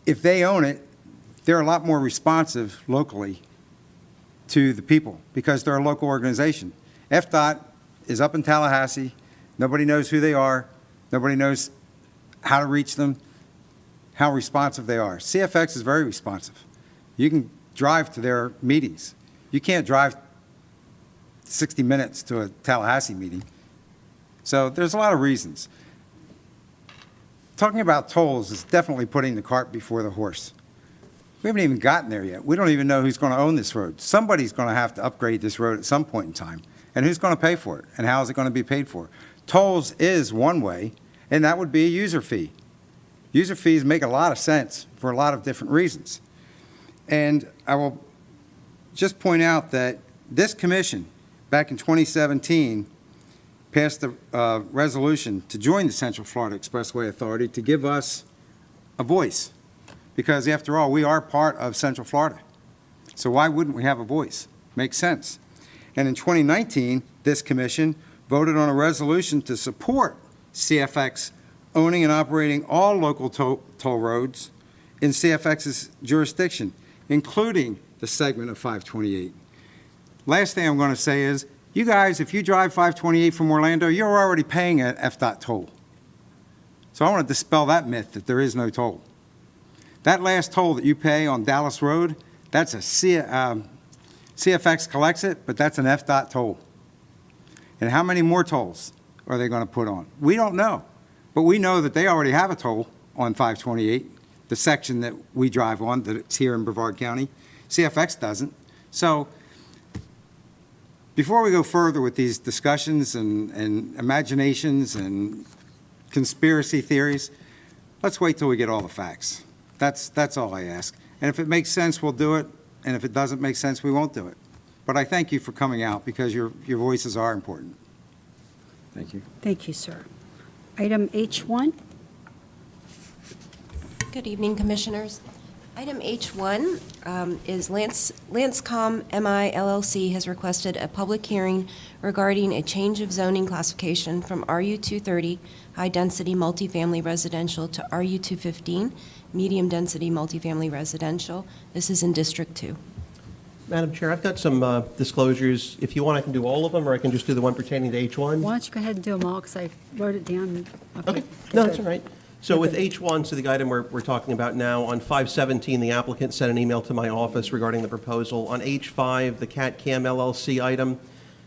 if they own it, they're a lot more responsive locally to the people, because they're a local organization. FDOT is up in Tallahassee. Nobody knows who they are. Nobody knows how to reach them, how responsive they are. CFX is very responsive. You can drive to their meetings. You can't drive 60 minutes to a Tallahassee meeting. So there's a lot of reasons. Talking about tolls is definitely putting the cart before the horse. We haven't even gotten there yet. We don't even know who's going to own this road. Somebody's going to have to upgrade this road at some point in time. And who's going to pay for it? And how is it going to be paid for? Tolls is one way, and that would be a user fee. User fees make a lot of sense for a lot of different reasons. And I will just point out that this commission, back in 2017, passed a resolution to join the Central Florida Expressway Authority to give us a voice. Because after all, we are part of Central Florida. So why wouldn't we have a voice? Makes sense. And in 2019, this commission voted on a resolution to support CFX owning and operating all local toll roads in CFX's jurisdiction, including the segment of 528. Last thing I'm going to say is, you guys, if you drive 528 from Orlando, you're already paying an FDOT toll. So I want to dispel that myth that there is no toll. That last toll that you pay on Dallas Road, that's a CFX collects it, but that's an FDOT toll. And how many more tolls are they going to put on? We don't know. But we know that they already have a toll on 528, the section that we drive on, that's here in Brevard County. CFX doesn't. So before we go further with these discussions and imaginations and conspiracy theories, let's wait till we get all the facts. That's all I ask. And if it makes sense, we'll do it. And if it doesn't make sense, we won't do it. But I thank you for coming out because your voices are important. Thank you. Thank you, sir. Item H1. Good evening, Commissioners. Item H1 is Lantzcom MI LLC has requested a public hearing regarding a change of zoning classification from RU230 high-density multifamily residential to RU215 medium-density multifamily residential. This is in District 2. Madam Chair, I've got some disclosures. If you want, I can do all of them, or I can just do the one pertaining to H1. Why don't you go ahead and do them all, because I wrote it down. Okay, no, that's all right. So with H1, so the item we're talking about now, on 5/17, the applicant sent an email to my office regarding the proposal. On H5, the CAT-CAM LLC item,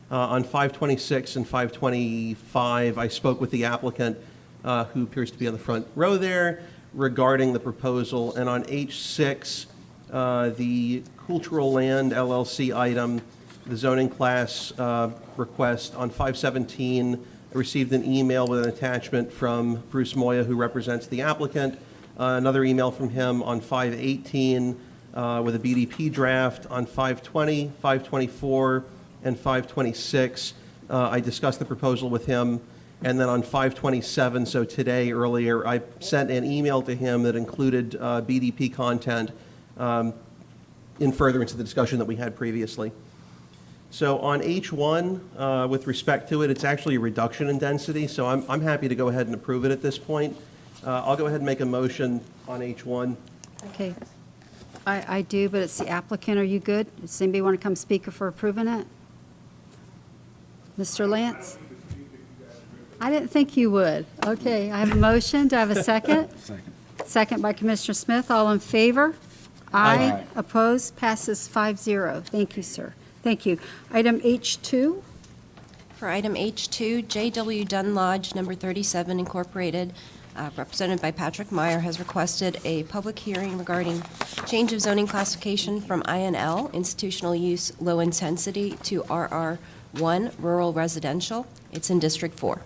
on 5/26 and 5/25, I spoke with the applicant, who appears to be on the front row there, regarding the proposal. And on H6, the Cultural Land LLC item, the zoning class request, on 5/17, I received an email with an attachment from Bruce Moya, who represents the applicant. Another email from him on 5/18 with a BDP draft. On 5/20, 5/24, and 5/26, I discussed the proposal with him. And then on 5/27, so today, earlier, I sent an email to him that included BDP content in furtherance of the discussion that we had previously. So on H1, with respect to it, it's actually a reduction in density, so I'm happy to go ahead and approve it at this point. I'll go ahead and make a motion on H1. Okay. I do, but it's the applicant. Are you good? Does anybody want to come speak for approving it? Mr. Lance? I didn't think you would. Okay, I have a motion. Do I have a second? Second. Second by Commissioner Smith. All in favor? Aye. Opposed? Passes 5-0. Thank you, sir. Thank you. Item H2. For item H2, J.W. Dunn Lodge No. 37 Incorporated, represented by Patrick Meyer, has requested a public hearing regarding change of zoning classification from INL, institutional use low intensity, to RR1, rural residential. It's in District 4.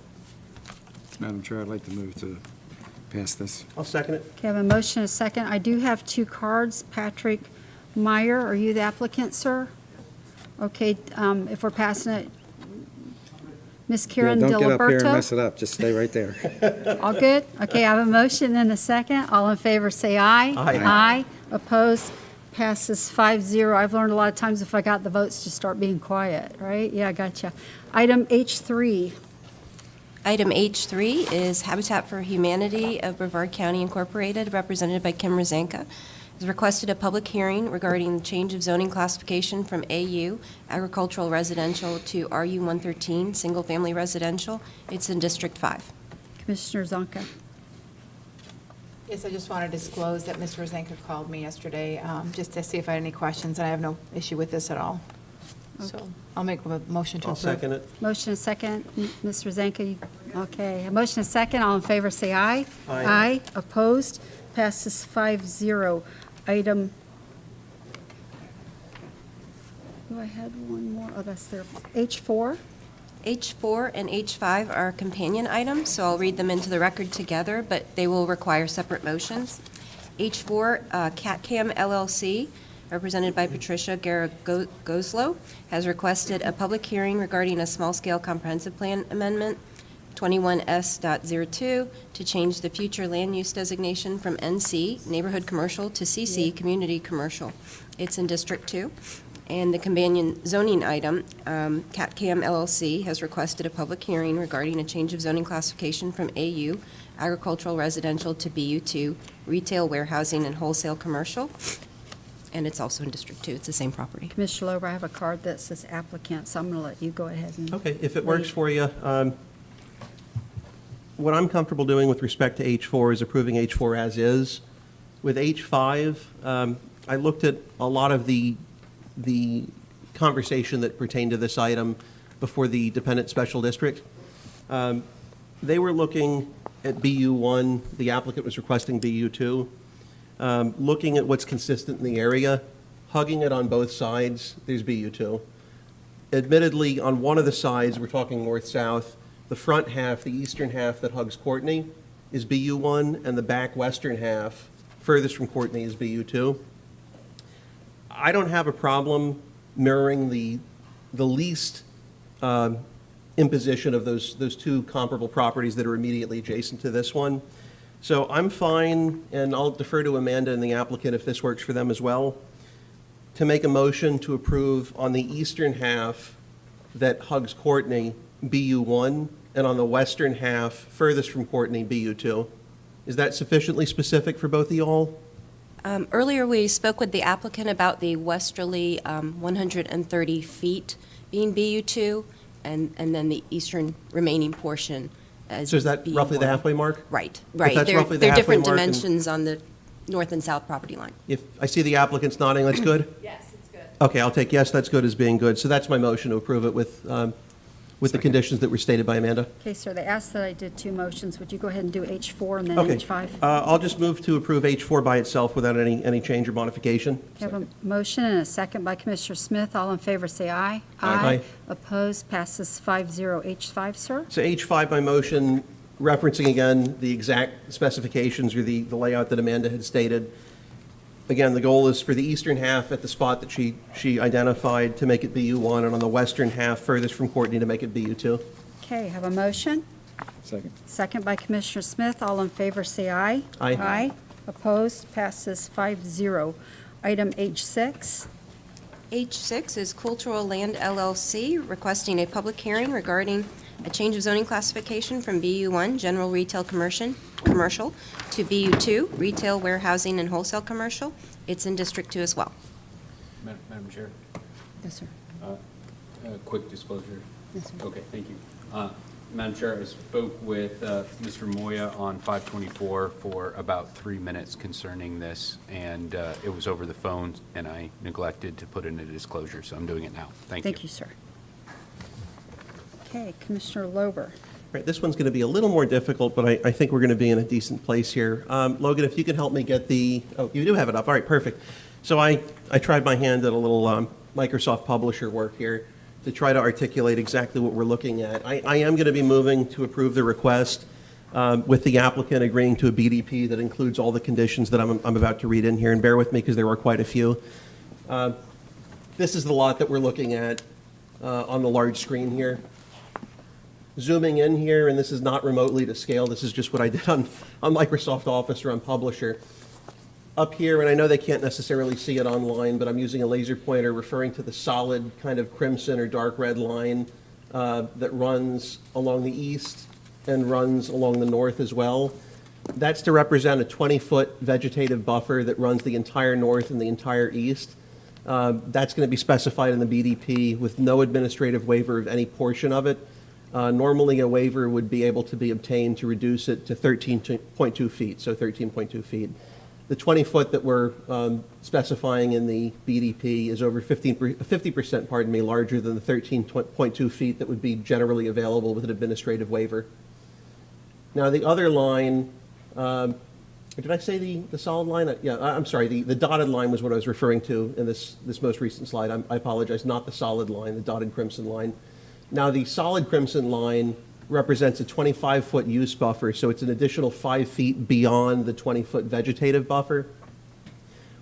Madam Chair, I'd like to move to pass this. I'll second it. Okay, I have a motion and a second. I do have two cards. Patrick Meyer, are you the applicant, sir? Okay, if we're passing it, Ms. Karen Don't get up here and mess Diliberto? it up, just stay right there. All good? Okay, I have a motion and a second. All in favor, say aye. Aye. Aye. Opposed? Passes 5-0. I've learned a lot of times if I got the votes, just start being quiet, right? Yeah, gotcha. Item H3. Item H3 is Habitat for Humanity of Brevard County Incorporated, represented by Kim Rosanka, has requested a public hearing regarding the change of zoning classification from AU, agricultural residential, to RU 113, single-family residential. It's in District 5. Commissioner Zonka. Yes, I just want to disclose that Mr. Rosenka called me yesterday just to see if I had any questions, and I have no issue with this at all. So I'll make a motion to I'll approve. second it. Motion and second. Ms. Rosanka, okay. A motion and second. All in favor, say aye. Aye. Aye. Opposed? Passes 5-0. Item, oh, I had one more. Oh, that's there. H4. H4 and H5 are companion items, so I'll read them into the record together, but they will require separate motions. H4, CatCam LLC, represented by Patricia Garagozlo, has requested a public hearing regarding a small-scale comprehensive plan amendment, 21S.02, to change the future land use designation from NC, Neighborhood Commercial, to CC, Community Commercial. It's in District 2. And the companion zoning item, CatCam LLC, has requested a public hearing regarding a change of zoning classification from AU, agricultural residential, to BU2, retail, warehousing, and wholesale commercial. And it's also in District 2. It's the same property. Commissioner Lober, I have a card that says applicant, so I'm going to let you go ahead and. Okay, if it works for you, what I'm comfortable doing with respect to H4 is approving H4 as is. With H5, I looked at a lot of the conversation that pertained to this item before the dependent special district. They were looking at BU1, the applicant was requesting BU2. Looking at what's consistent in the area, hugging it on both sides, there's BU2. Admittedly, on one of the sides, we're talking north-south, the front half, the eastern half that hugs Courtney is BU1, and the back western half, furthest from Courtney, is BU2. I don't have a problem mirroring the least imposition of those two comparable properties that are immediately adjacent to this one. So I'm fine, and I'll defer to Amanda and the applicant if this works for them as well, to make a motion to approve on the eastern half that hugs Courtney, BU1, and on the western half, furthest from Courtney, BU2. Is that sufficiently specific for both of you all? Earlier, we spoke with the applicant about the westerly 130 feet being BU2, and then the eastern remaining portion as So is that roughly the BU1. halfway mark? Right, If right. that's roughly the They're halfway different mark, and- dimensions on the north and south property line. If I see the applicants nodding, that's good? Yes, it's good. Okay, I'll take yes, that's good as being good. So that's my motion to approve it with the conditions that were stated by Amanda. Okay, sir, they asked that I did two motions. Would you go ahead and do H4 and then Okay. H5? I'll just move to approve H4 by itself without any change or modification. We have a motion and a second by Commissioner Smith. All in favor, say aye. Aye. Opposed? Passes 5-0. H5, sir? So H5 by motion, referencing again the exact specifications or the layout that Amanda had stated. Again, the goal is for the eastern half at the spot that she identified to make it BU1, and on the western half furthest from Courtney to make it BU2. Okay, have a motion. Second. Second by Commissioner Smith. All in favor, say aye. Aye. Aye. Opposed? Passes 5-0. Item H6. H6 is Cultural Land LLC, requesting a public hearing regarding a change of zoning classification from BU1, General Retail Commercial, to BU2, Retail, Warehousing, and Wholesale Commercial. It's in District 2 as well. Madam Chair, Yes, sir. a quick disclosure. Yes, sir. Okay, thank you. Madam Chair, I spoke with Mr. Moya on 524 for about 3 minutes concerning this, and it was over the phone, and I neglected to put in a disclosure, so I'm doing it now. Thank you. Thank you, sir. Okay, Commissioner Lober. Right, this one's going to be a little more difficult, but I think we're going to be in a decent place here. Logan, if you could help me get oh, you do have it up. All right, perfect. So I tried my hand at a little Microsoft Publisher work here to try to articulate exactly what we're looking at. I am going to be moving to approve the request with the applicant agreeing to a BDP that includes all the conditions that I'm about to read in here, and bear with me because there are quite a few. This is the lot that we're looking at on the large screen here. Zooming in here, and this is not remotely to scale, this is just what I did on Microsoft Office or on Publisher. Up here, and I know they can't necessarily see it online, but I'm using a laser pointer referring to the solid kind of crimson or dark red line that runs along the east and runs along the north as well. That's to represent a 20-foot vegetative buffer that runs the entire north and the entire east. That's going to be specified in the BDP with no administrative waiver of any portion of it. Normally, a waiver would be able to be obtained to reduce it to 13.2 feet, so 13.2 feet. The 20-foot that we're specifying in the BDP is over 50%, larger than the 13.2 feet that would be generally available with an administrative waiver. Now, the other line, did I say the solid line? Yeah, I'm sorry, the dotted line was what I was referring to in this most recent slide. I apologize, not the solid line, the dotted crimson line. Now, the solid crimson line represents a 25-foot use buffer, so it's an additional 5 feet beyond the 20-foot vegetative buffer,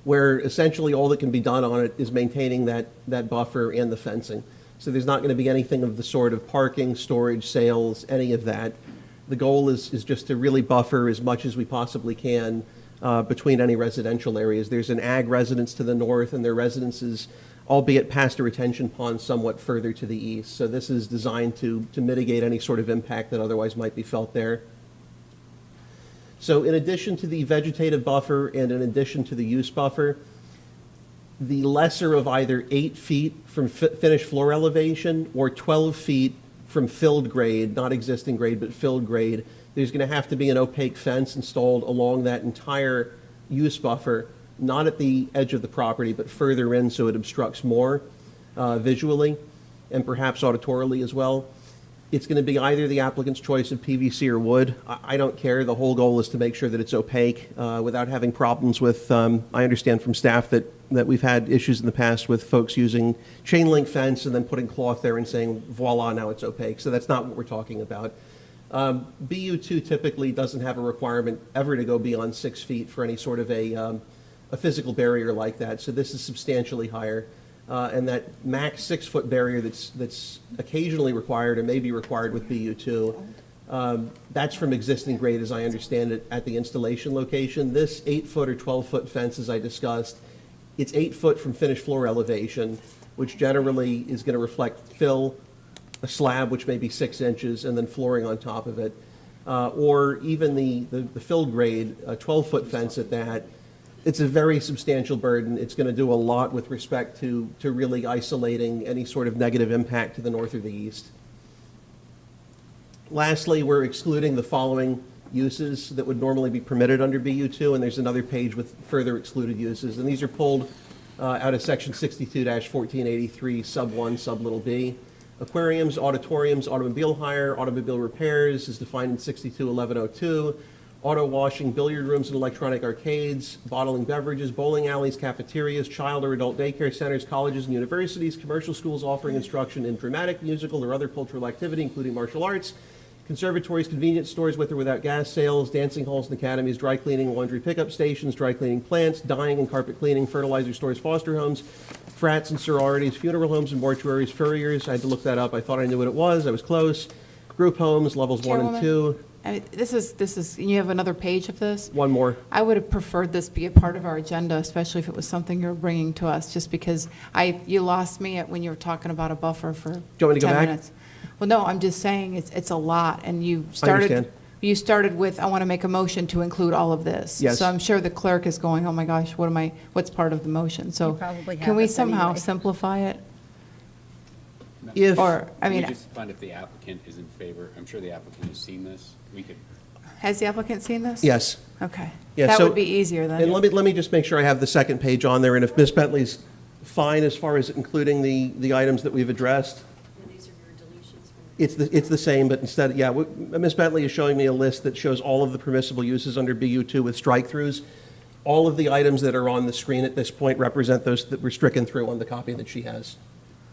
where essentially all that can be done on it is maintaining that buffer and the fencing. So there's not going to be anything of the sort of parking, storage, sales, any of that. The goal is just to really buffer as much as we possibly can between any residential areas. There's an ag residence to the north, and their residences, albeit past a retention pond somewhat further to the east. So this is designed to mitigate any sort of impact that otherwise might be felt there. So in addition to the vegetative buffer and in addition to the use buffer, the lesser of either 8 feet from finished floor elevation or 12 feet from filled grade, not existing grade, but filled grade, there's going to have to be an opaque fence installed along that entire use buffer, not at the edge of the property, but further in so it obstructs more visually and perhaps auditorily as well. It's going to be either the applicant's choice of PVC or wood. I don't care. The whole goal is to make sure that it's opaque without having problems with, I understand from staff that we've had issues in the past with folks using chain link fence and then putting cloth there and saying, voila, now it's opaque. So that's not what we're talking about. BU2 typically doesn't have a requirement ever to go beyond 6 feet for any sort of a physical barrier like that, so this is substantially higher. And that max 6-foot barrier that's occasionally required or may be required with BU2, that's from existing grade as I understand it at the installation location. This 8-foot or 12-foot fence, as I discussed, it's 8 foot from finished floor elevation, which generally is going to reflect fill, a slab which may be 6 inches, and then flooring on top of it. Or even the filled grade, a 12-foot fence at that. It's a very substantial burden. It's going to do a lot with respect to really isolating any sort of negative impact to the north or the east. Lastly, we're excluding the following uses that would normally be permitted under BU2, and there's another page with further excluded uses. And these are pulled out of section 62-1483, sub 1, sub little b. Aquariums, auditoriums, automobile hire, automobile repairs is defined in 62-1102. Auto washing, billiard rooms and electronic arcades, bottling beverages, bowling alleys, cafeterias, child or adult daycare centers, colleges and universities, commercial schools offering instruction in dramatic, musical, or other cultural activity, including martial arts, conservatories, convenience stores with or without gas sales, dancing halls and academies, dry cleaning, laundry pickup stations, dry cleaning plants, dyeing and carpet cleaning, fertilizer stores, foster homes, frats and sororities, funeral homes and mortuaries, furriers. I had to look that up. I thought I knew what it was. I was close. Group homes, levels 1 and 2. I mean, this is, you have another page of this? One more. I would have preferred this be a part of our agenda, especially if it was something you were bringing to us, just because you lost me when you were talking about a buffer for 10 minutes. Do you want me to go back? Well, no, I'm just saying it's a lot, and you understand. started with, I want to make a motion to include all of this. Yes. So I'm sure the clerk is going, oh my gosh, what's part of the motion? So probably have can we this somehow anyway. simplify it? If, Or, I mean, We just find if the applicant is in favor, I'm sure the applicant has seen this, we could, has the applicant seen this? yes. Okay. Yeah, That so- would be easier then. And let me just make sure I have the second page on there, and if Ms. Bentley's fine as far as including the items that we've addressed. It's the same, but instead, yeah, Ms. Bentley is showing me a list that shows all of the permissible uses under BU2 with strike-throughs. All of the items that are on the screen at this point represent those that were stricken through on the copy that she has.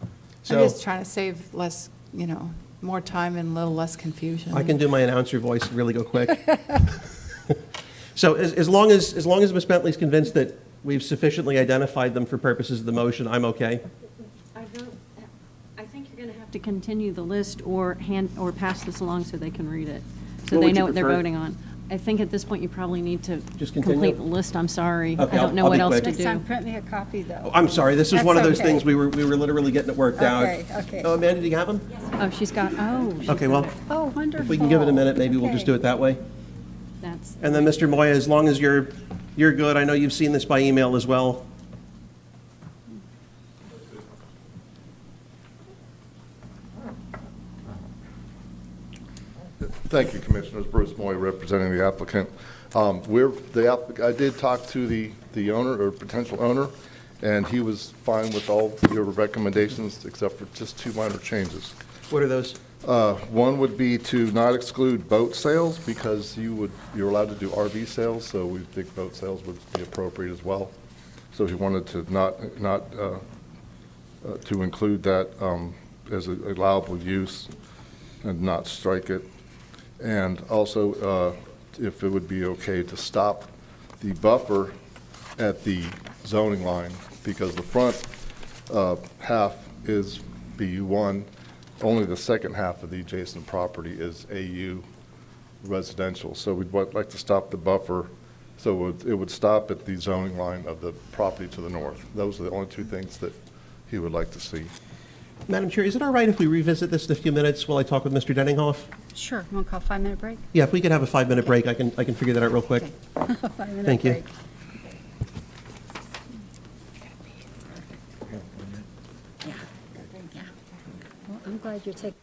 I'm So, just trying to save less, more time and a little less confusion. I can do my announcer voice and really go quick. So as long as Ms. Bentley's convinced that we've sufficiently identified them for purposes of the motion, I'm okay. I think you're going to have to continue the list or pass this along so they can read it, so What they would you know what they're prefer? voting on. I think at this point, you probably need to Just continue? complete the list. I'm sorry. Okay, I don't know I'll what be else quick. to Next time, do. print me a copy, though. I'm sorry, this is That's one of those okay. things we were literally getting it worked out. Okay. Oh, Amanda, do you have them? Oh, she's got, she's Okay, got well, it. Oh, wonderful. if we can give it a minute, maybe we'll just do it that way. That's, And then, Mr. Moya, as long as you're good, I know you've seen this by email as well. Thank you, Commissioners. Bruce Moy, representing the applicant. I did talk to the owner or potential owner, and he was fine with all your recommendations except for just two minor changes. What are those? One would be to not exclude boat sales because you're allowed to do RV sales, so we think boat sales would be appropriate as well. So he wanted to not to include that as an allowable use and not strike it. And also, if it would be okay to stop the buffer at the zoning line, because the front half is BU1, only the second half of the adjacent property is AU residential. So we'd like to stop the buffer, so it would stop at the zoning line of the property to the north. Those are the only two things that he would like to see. Madam Chair, is it all right if we revisit this in a few minutes while I talk with Mr. Denninghoff? Sure. Want to call 5-minute break? Yeah, if we could have a 5-minute break, I can figure that out real quick. 5-minute Thank you. break. Well, I'm glad you're taking.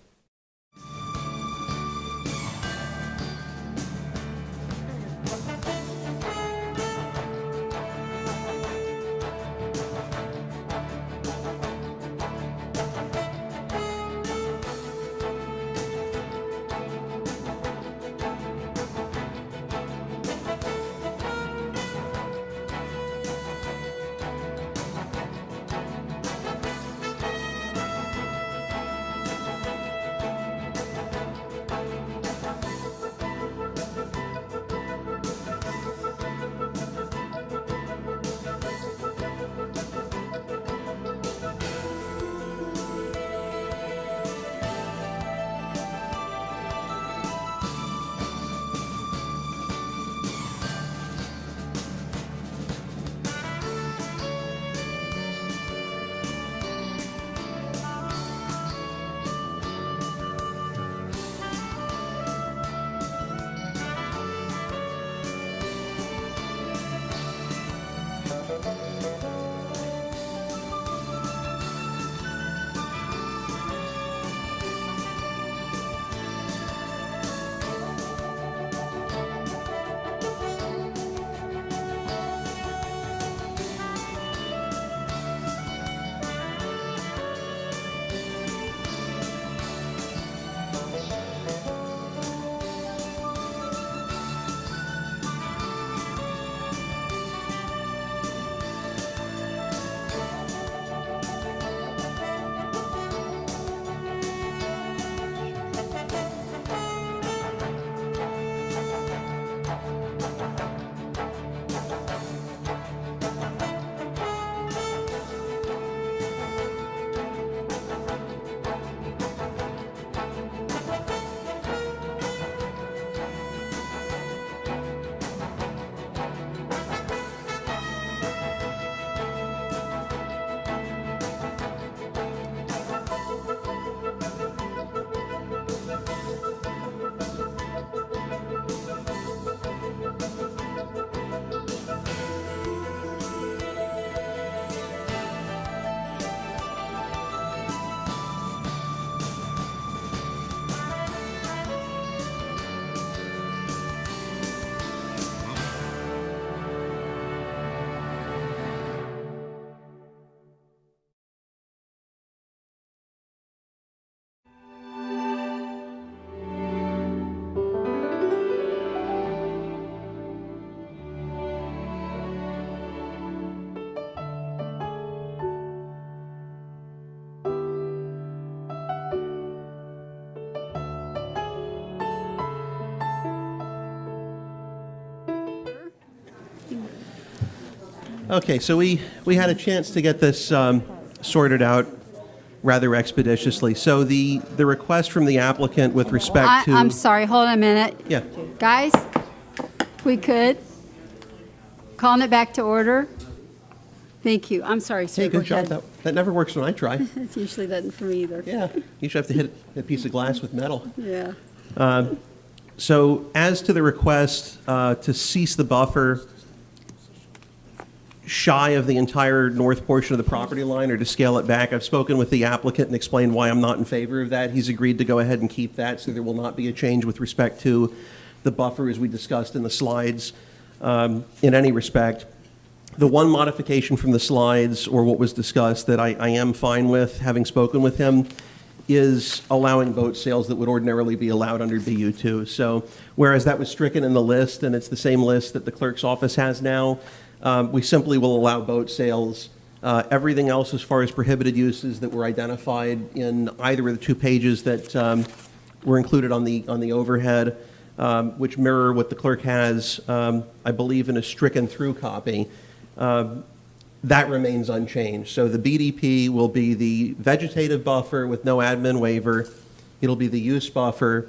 Okay, so we had a chance to get this sorted out rather expeditiously. So the request from the applicant with respect to... I'm sorry, hold on a minute. Yeah. Guys, if we could, calling it back to order. Thank you. I'm sorry, sir. Hey, Go good job. ahead. That never works when I try. It usually doesn't for me either. Yeah, you usually have to hit a piece of glass with metal. Yeah. So as to the request to cease the buffer shy of the entire north portion of the property line or to scale it back, I've spoken with the applicant and explained why I'm not in favor of that. He's agreed to go ahead and keep that, so there will not be a change with respect to the buffer as we discussed in the slides in any respect. The one modification from the slides, or what was discussed, that I am fine with, having spoken with him, is allowing boat sales that would ordinarily be allowed under BU2. So whereas that was stricken in the list, and it's the same list that the clerk's office has now, we simply will allow boat sales. Everything else as far as prohibited uses that were identified in either of the two pages that were included on the overhead, which mirror what the clerk has, I believe, in a stricken through copy, that remains unchanged. So the BDP will be the vegetative buffer with no admin waiver. It'll be the use buffer.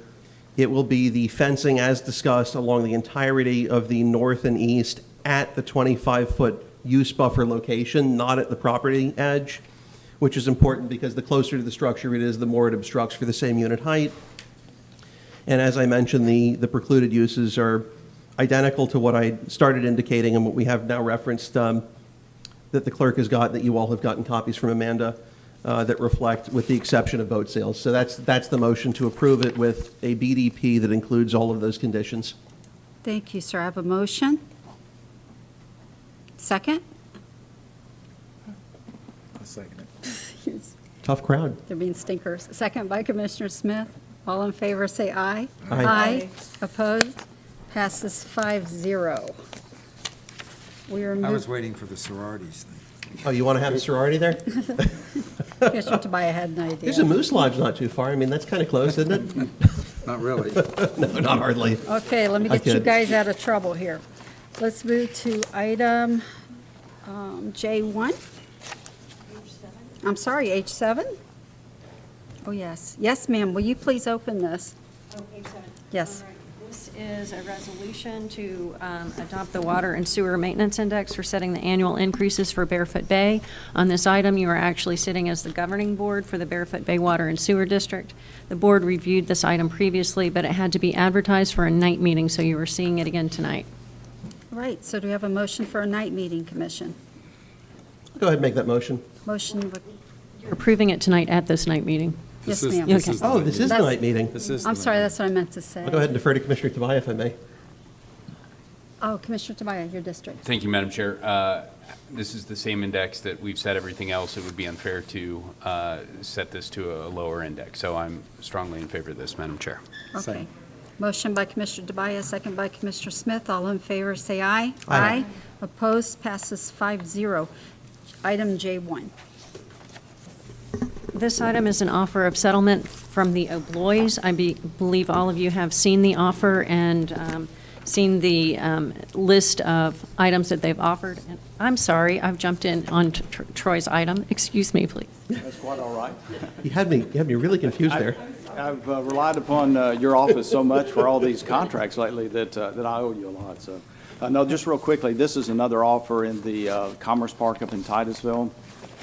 It will be the fencing as discussed along the entirety of the north and east at the 25-foot use buffer location, not at the property edge, which is important because the closer to the structure it is, the more it obstructs for the same unit height. And as I mentioned, the precluded uses are identical to what I started indicating and what we have now referenced that the clerk has got, that you all have gotten copies from Amanda, that reflect, with the exception of boat sales. So that's the motion to approve it with a BDP that includes all of those conditions. Thank you, sir. I have a motion. Second? I'll second it. Tough crowd. They're being stinkers. Second by Commissioner Smith. All in favor, say aye. Aye. Opposed? Passes 5-0. We are I was moving. waiting for the sororities thing. Oh, you want to have a sorority there? Commissioner Tobias had an idea. There's a Moose Lodge not too far. I mean, that's kind of close, isn't it? Not really. No, not hardly. Okay, let me I get you kid. guys out of trouble here. Let's move to item J1. I'm sorry, H7? Oh, yes. Yes, ma'am. Will you please open this? Yes. All right. This is a resolution to adopt the Water and Sewer Maintenance Index for setting the annual increases for Barefoot Bay. On this item, you are actually sitting as the governing board for the Barefoot Bay Water and Sewer District. The board reviewed this item previously, but it had to be advertised for a night meeting, so you are seeing it again tonight. All right, so do we have a motion for a night meeting, Commission? Go ahead and make that motion. Motion, You're approving it tonight at this night meeting. yes, ma'am. This is the night meeting. I'm sorry, that's what I meant to say. I'll go ahead and defer to Commissioner Tobias, if I may. Oh, Commissioner Tobias, your district. Thank you, Madam Chair. This is the same index that we've set everything else. It would be unfair to set this to a lower index. So I'm strongly in favor of this, Madam Chair. Okay. Motion by Commissioner Tobias, second by Commissioner Smith. All in favor, say aye. Aye. Opposed, passes 5-0. Item J1. This item is an offer of settlement from the Obloys. I believe all of you have seen the offer and seen the list of items that they've offered. And I'm sorry, I've jumped in on Troy's item. Excuse me, please. That's quite all right. You had me really confused there. I've relied upon your office so much for all these contracts lately that I owe you a lot. So, no, just real quickly, this is another offer in the Commerce Park up in Titusville.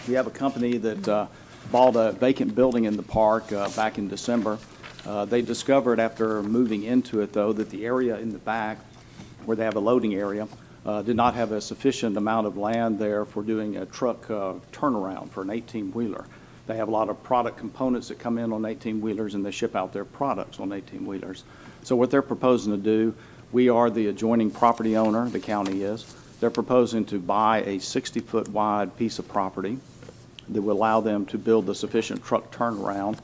We have a company that bought a vacant building in the park back in December. They discovered after moving into it, though, that the area in the back where they have a loading area did not have a sufficient amount of land there for doing a truck turnaround for an 18-wheeler. They have a lot of product components that come in on 18-wheelers, and they ship out their products on 18-wheelers. So what they're proposing to do, we are the adjoining property owner, the county is. They're proposing to buy a 60-foot wide piece of property that will allow them to build the sufficient truck turnaround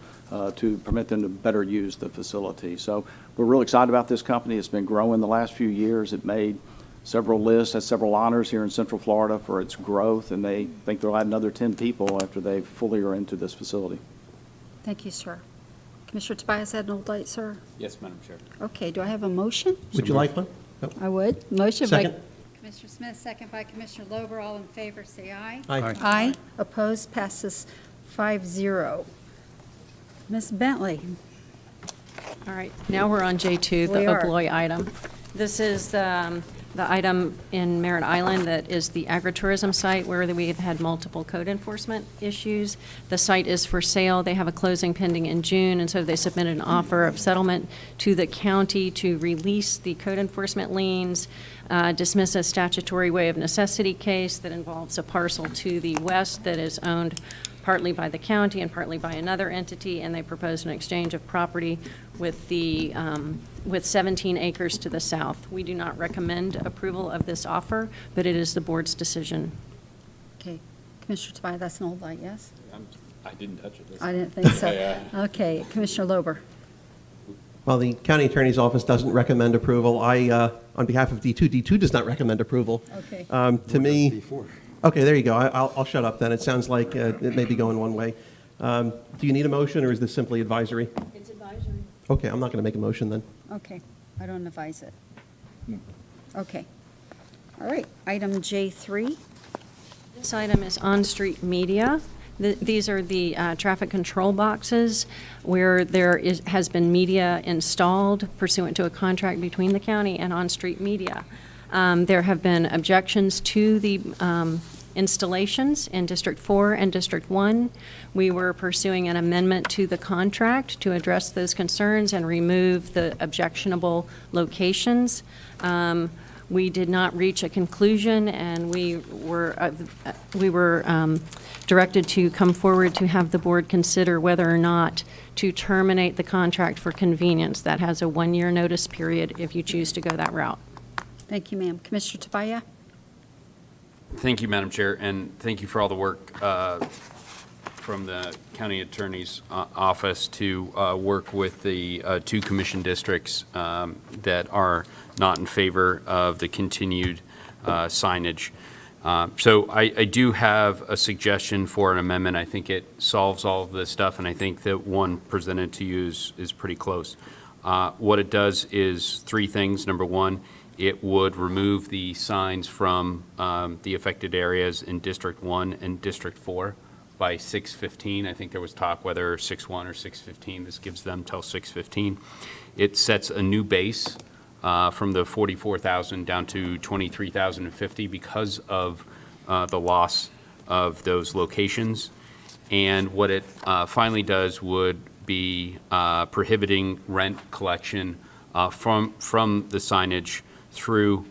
to permit them to better use the facility. So we're really excited about this company. It's been growing the last few years. It made several lists, has several honors here in Central Florida for its growth, and they think they'll add another 10 people after they fully are into this facility. Thank you, sir. Commissioner Tobias had an old light, sir? Yes, Madam Chair. Okay, do I have a motion? Would you like one? I would. Motion Second. by Commissioner Smith, second by Commissioner Lober. All in favor, say aye. Aye. Aye. Opposed, passes 5-0. Ms. Bentley? All right, now we're on J2, We the are. opioid item. This is the item in Merritt Island that is the agritourism site where we have had multiple code enforcement issues. The site is for sale. They have a closing pending in June, and so they submitted an offer of settlement to the county to release the code enforcement liens, dismiss a statutory way of necessity case that involves a parcel to the west that is owned partly by the county and partly by another entity, and they proposed an exchange of property with the, with 17 acres to the south. We do not recommend approval of this offer, but it is the board's decision. Okay. Commissioner Tobias, that's an old light, yes? I didn't touch it. I didn't think so. Yeah. Okay. Commissioner Lober? Well, the county attorney's office doesn't recommend approval. On behalf of D2 does not recommend approval. Okay. To me, okay, there you go. I'll shut up then. It sounds like it may be going one way. Do you need a motion, or is this simply advisory? It's advisory. Okay, I'm not going to make a motion then. Okay. I don't advise it. Okay. All right. Item J3. This item is on-street media. These are the traffic control boxes where has been media installed pursuant to a contract between the county and on-street media. There have been objections to the installations in District 4 and District 1. We were pursuing an amendment to the contract to address those concerns and remove the objectionable locations. We did not reach a conclusion, and we were directed to come forward to have the board consider whether or not to terminate the contract for convenience. That has a 1-year notice period if you choose to go that route. Thank you, ma'am. Commissioner Tobias? Thank you, Madam Chair, and thank you for all the work from the county attorney's office to work with the 2 commission districts that are not in favor of the continued signage. So I do have a suggestion for an amendment. I think it solves all of this stuff, and I think that one presented to you is pretty close. What it does is 3 things. Number 1, it would remove the signs from the affected areas in District 1 and District 4 by 6:15. I think there was talk whether 6:1 or 6:15. This gives them till 6:15. It sets a new base from the 44,000 down to 23,050 because of the loss of those locations. And what it finally does would be prohibiting rent collection from the signage through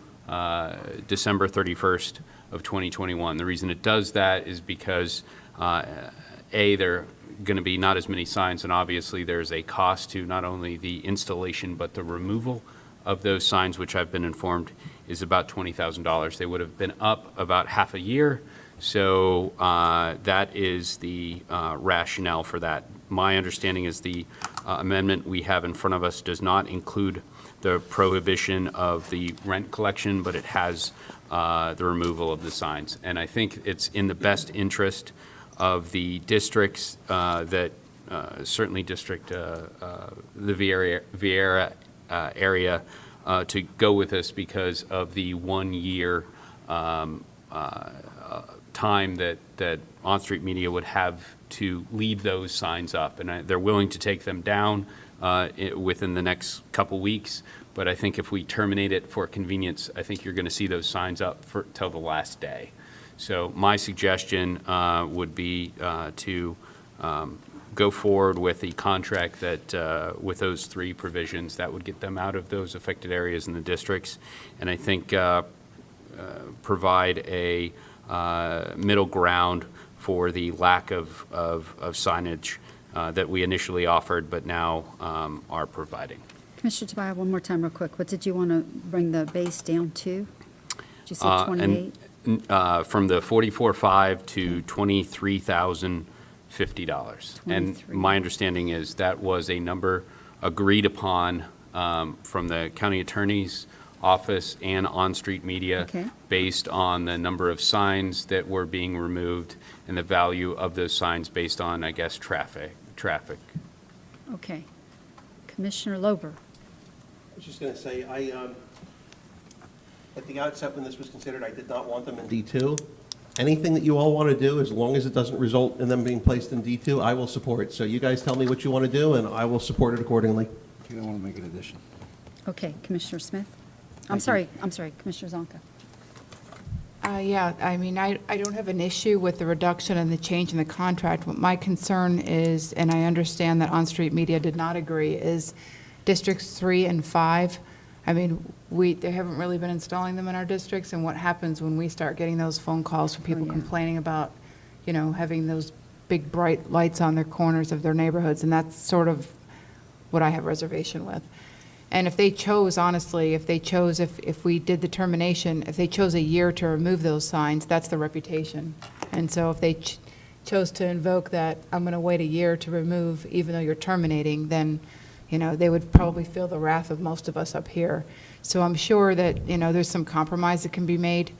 December 31st of 2021. The reason it does that is because there are going to be not as many signs, and obviously there's a cost to not only the installation but the removal of those signs, which I've been informed is about $20,000. They would have been up about half a year, so that is the rationale for that. My understanding is the amendment we have in front of us does not include the prohibition of the rent collection, but it has the removal of the signs. And I think it's in the best interest of the districts that certainly district, the Vieira area to go with us because of the 1-year time that on-street media would have to leave those signs up. And they're willing to take them down within the next couple weeks. But I think if we terminate it for convenience, I think you're going to see those signs up till the last day. So my suggestion would be to go forward with the contract that, with those 3 provisions, that would get them out of those affected areas in the districts. And I think provide a middle ground for the lack of signage that we initially offered, but now are providing. Commissioner Tobias, one more time real quick. What did you want to bring the base down to? Did you say 28? From the 44.5 to $23,050. And my understanding is that was a number agreed upon from the county attorney's office and on-street media based on the number of signs that were being removed and the value of those signs based on, I guess, traffic. Okay. Commissioner Lober? I was just going to say, At the outset, when this was considered, I did not want them in D2. Anything that you all want to do, as long as it doesn't result in them being placed in D2, I will support. So you guys tell me what you want to do, and I will support it accordingly. You don't want to make an addition. Okay, Commissioner Smith? I'm sorry, Commissioner Zonka. Yeah, I mean, I don't have an issue with the reduction and the change in the contract. What my concern is, and I understand that On-Street Media did not agree, is Districts 3 and 5. I mean, they haven't really been installing them in our districts, and what happens when we start getting those phone calls from people complaining about, having those big bright lights on their corners of their neighborhoods, and that's sort of what I have reservation with. And if they chose, honestly, if we did the termination, if they chose a year to remove those signs, that's the reputation. And so if they chose to invoke that, I'm going to wait a year to remove, even though you're terminating, then, they would probably feel the wrath of most of us up here. So I'm sure that, there's some compromise that can be made,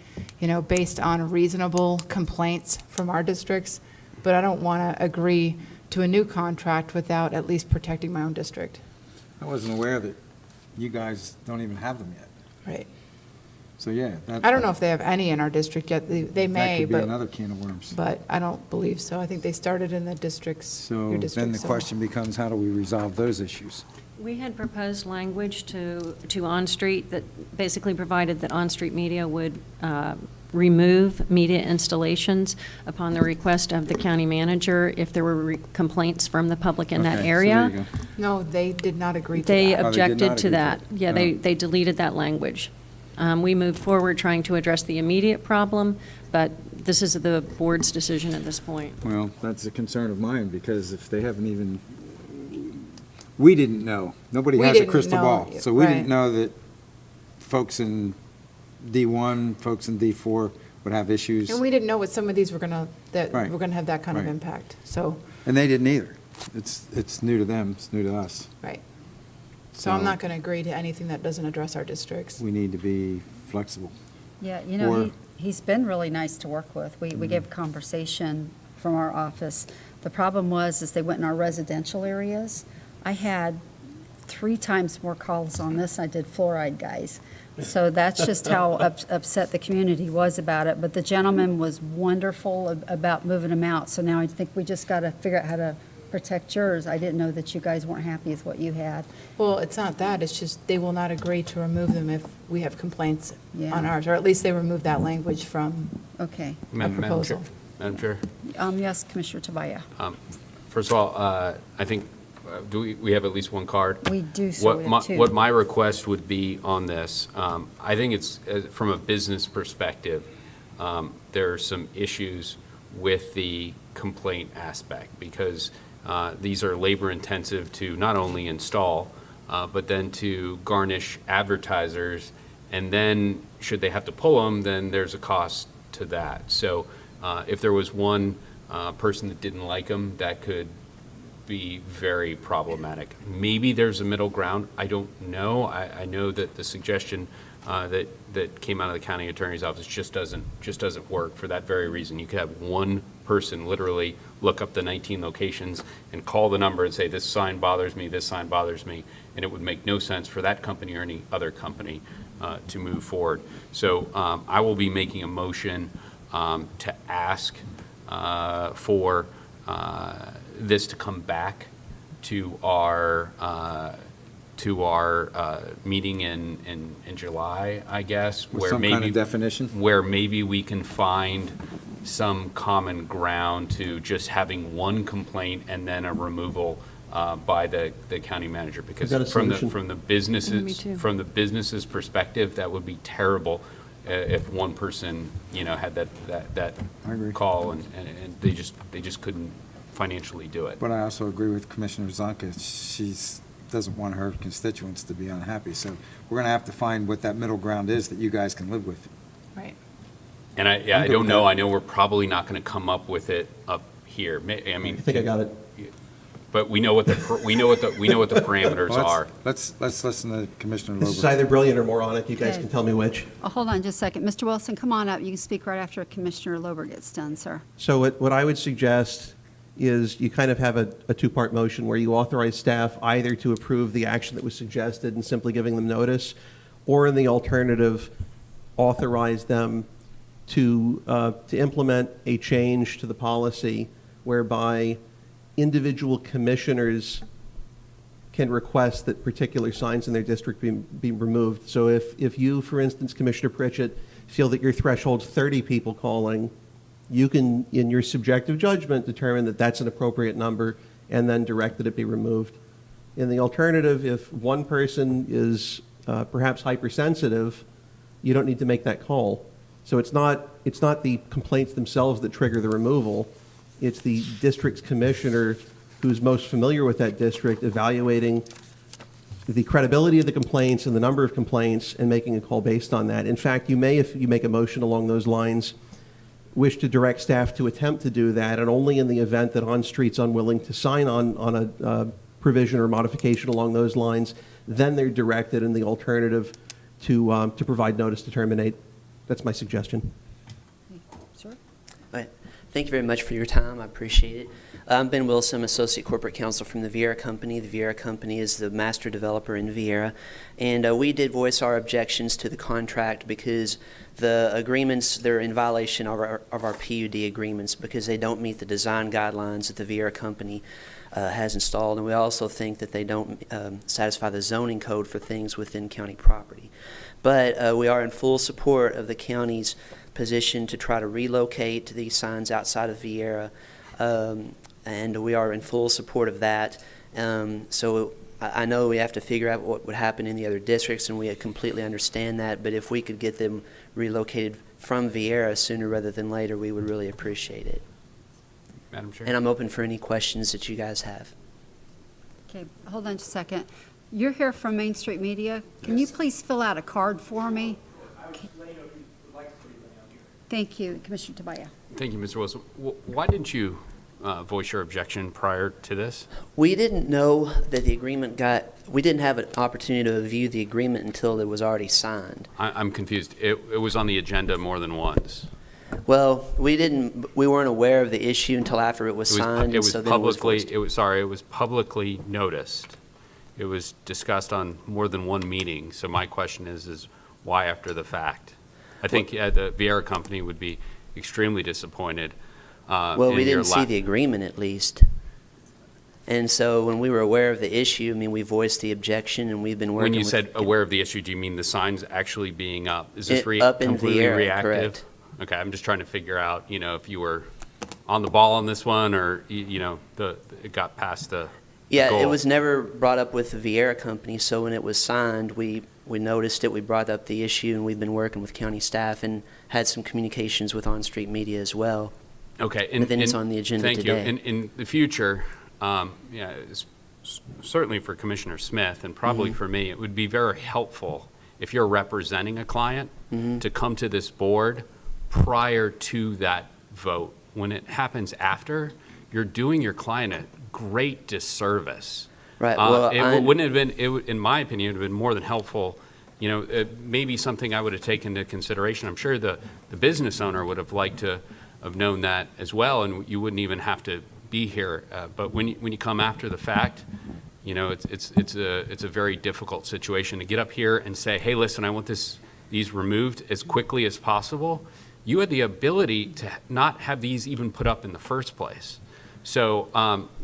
based on reasonable complaints from our districts. But I don't want to agree to a new contract without at least protecting my own district. I wasn't aware that you guys don't even have them yet. Right. So, yeah. I don't know if they have any in our district yet. They may, That could be but, another can of worms. but I don't believe so. I think they started in the districts, So your districts. then the so- question becomes, how do we resolve those issues? We had proposed language to On-Street that basically provided that On-Street Media would remove media installations upon the request of the county manager if there were complaints from the public in that Okay, so area. there you go. No, they did not agree to They that. Oh, they did not objected to agree to that. it. Yeah, Oh. they deleted that language. We moved forward trying to address the immediate problem, but this is the board's decision at this point. Well, that's a concern of mine, because if they haven't even, we didn't know. Nobody We has a didn't crystal know, ball. So we didn't right. know that folks in D1, folks in D4 would have issues. And we didn't know what some of these were gonna, that Right. were gonna have that kind of Right. impact. So, And they didn't either. It's new to them, it's new to us. right. So I'm So- not gonna agree to anything that doesn't address our districts. We need to be flexible. Yeah, Or- he's been really nice to work with. We gave a conversation from our office. The problem is they went in our residential areas. I had 3 times more calls on this than I did fluoride guys. So that's just how upset the community was about it. But the gentleman was wonderful about moving them out. So now I think we just got to figure out how to protect yours. I didn't know that you guys weren't happy with what you had. Well, it's not that, it's just they will not agree to remove them if we have complaints Yeah. on ours, or at least they remove that language from Okay. a proposal. Madam Chair, Yes, Commissioner Tabaya. first of all, I think, we have at least one card? We do, so we have 2. What my request would be on this, I think it's, from a business perspective, there are some issues with the complaint aspect, because these are labor-intensive to not only install, but then to garnish advertisers, and then, should they have to pull them, then there's a cost to that. So if there was one person that didn't like them, that could be very problematic. Maybe there's a middle ground. I don't know. I know that the suggestion that came out of the county attorney's office just doesn't work for that very reason. You could have one person literally look up the 19 locations and call the number and say, this sign bothers me, this sign bothers me, and it would make no sense for that company or any other company to move forward. So I will be making a motion to ask for this to come back to our meeting in July, I guess. With where some maybe kind of definition? Where maybe we can find some common ground to just having one complaint and then a removal by the county manager. Because got a from solution. Me too. the business's perspective, that would be terrible if one person, had that I agree. call and they just couldn't financially do it. But I also agree with Commissioner Zonka. She's doesn't want her constituents to be unhappy. So we're going to have to find what that middle ground is that you guys can live with. Right. And I I'm don't good with know, that. I know we're probably not going to come up with it up here. I mean, I think I got it. but we know what the parameters Well, are. let's listen to Commissioner This is Lober. either brilliant or moronic. You guys Okay. can tell me which. Oh, hold on just a second. Mr. Wilson, come on up. You can speak right after Commissioner Lober gets done, sir. So what I would suggest is you kind of have a two-part motion where you authorize staff either to approve the action that was suggested and simply giving them notice, or in the alternative, authorize them to implement a change to the policy whereby individual commissioners can request that particular signs in their district be removed. So if you, for instance, Commissioner Pritchett, feel that your threshold's 30 people calling, you can, in your subjective judgment, determine that that's an appropriate number and then direct that it be removed. In the alternative, if one person is perhaps hypersensitive, you don't need to make that call. So it's not the complaints themselves that trigger the removal. It's the district's commissioner who's most familiar with that district evaluating the credibility of the complaints and the number of complaints and making a call based on that. In fact, you may, if you make a motion along those lines, wish to direct staff to attempt to do that, and only in the event that On-Street's unwilling to sign on a provision or modification along those lines, then they're directed in the alternative to provide notice to terminate. That's my suggestion. Sir? All right. Thank you very much for your time. I appreciate it. I'm Ben Wilson, Associate Corporate Counsel from the Vieira Company. The Vieira Company is the master developer in Vieira. And we did voice our objections to the contract because the agreements, they're in violation of our PUD agreements because they don't meet the design guidelines that the Vieira Company has installed. And we also think that they don't satisfy the zoning code for things within county property. But we are in full support of the county's position to try to relocate these signs outside of Vieira. And we are in full support of that. So I know we have to figure out what would happen in the other districts, and we completely understand that. But if we could get them relocated from Vieira sooner rather than later, we would really appreciate it. Madam Chair? And I'm open for any questions that you guys have. Okay, hold on just a second. You're here from Main Street Media. Can you please fill out a card for me? Thank you, Commissioner Tobias. Thank you, Mr. Wilson. Why didn't you voice your objection prior to this? We didn't know that the agreement we didn't have an opportunity to review the agreement until it was already signed. I'm confused. It was on the agenda more than once. Well, we weren't aware of the issue until after it was signed. It was so then publicly, it was publicly noticed. It was discussed on more than one meeting. So my question is why after the fact? I think the Vieira Company would be extremely disappointed. Well, we didn't see the agreement at least. And so when we were aware of the issue, I mean, we voiced the objection and we've been working When you with said aware of the issue, do you mean the signs actually being up? Is this up in completely Vieira, reactive? correct. Okay, I'm just trying to figure out, if you were on the ball on this one or, it got past the Yeah, goal. it was never brought up with the Vieira Company, so when it was signed, we noticed it, we brought up the issue, and we've been working with county staff and had some communications with On-Street Media as well. Okay. But then it's on the agenda today. Thank you. In the future, certainly for Commissioner Smith and probably for me, it would be very helpful if you're representing a client to come to this board prior to that vote. When it happens after, you're doing your client a great disservice. Right. Well, it wouldn't have been, in my opinion, it would have been more than helpful. Maybe something I would have taken into consideration. I'm sure the business owner would have liked to have known that as well, and you wouldn't even have to be here. But when you come after the fact, it's a very difficult situation to get up here and say, hey, listen, I want these removed as quickly as possible. You had the ability to not have these even put up in the first place. So,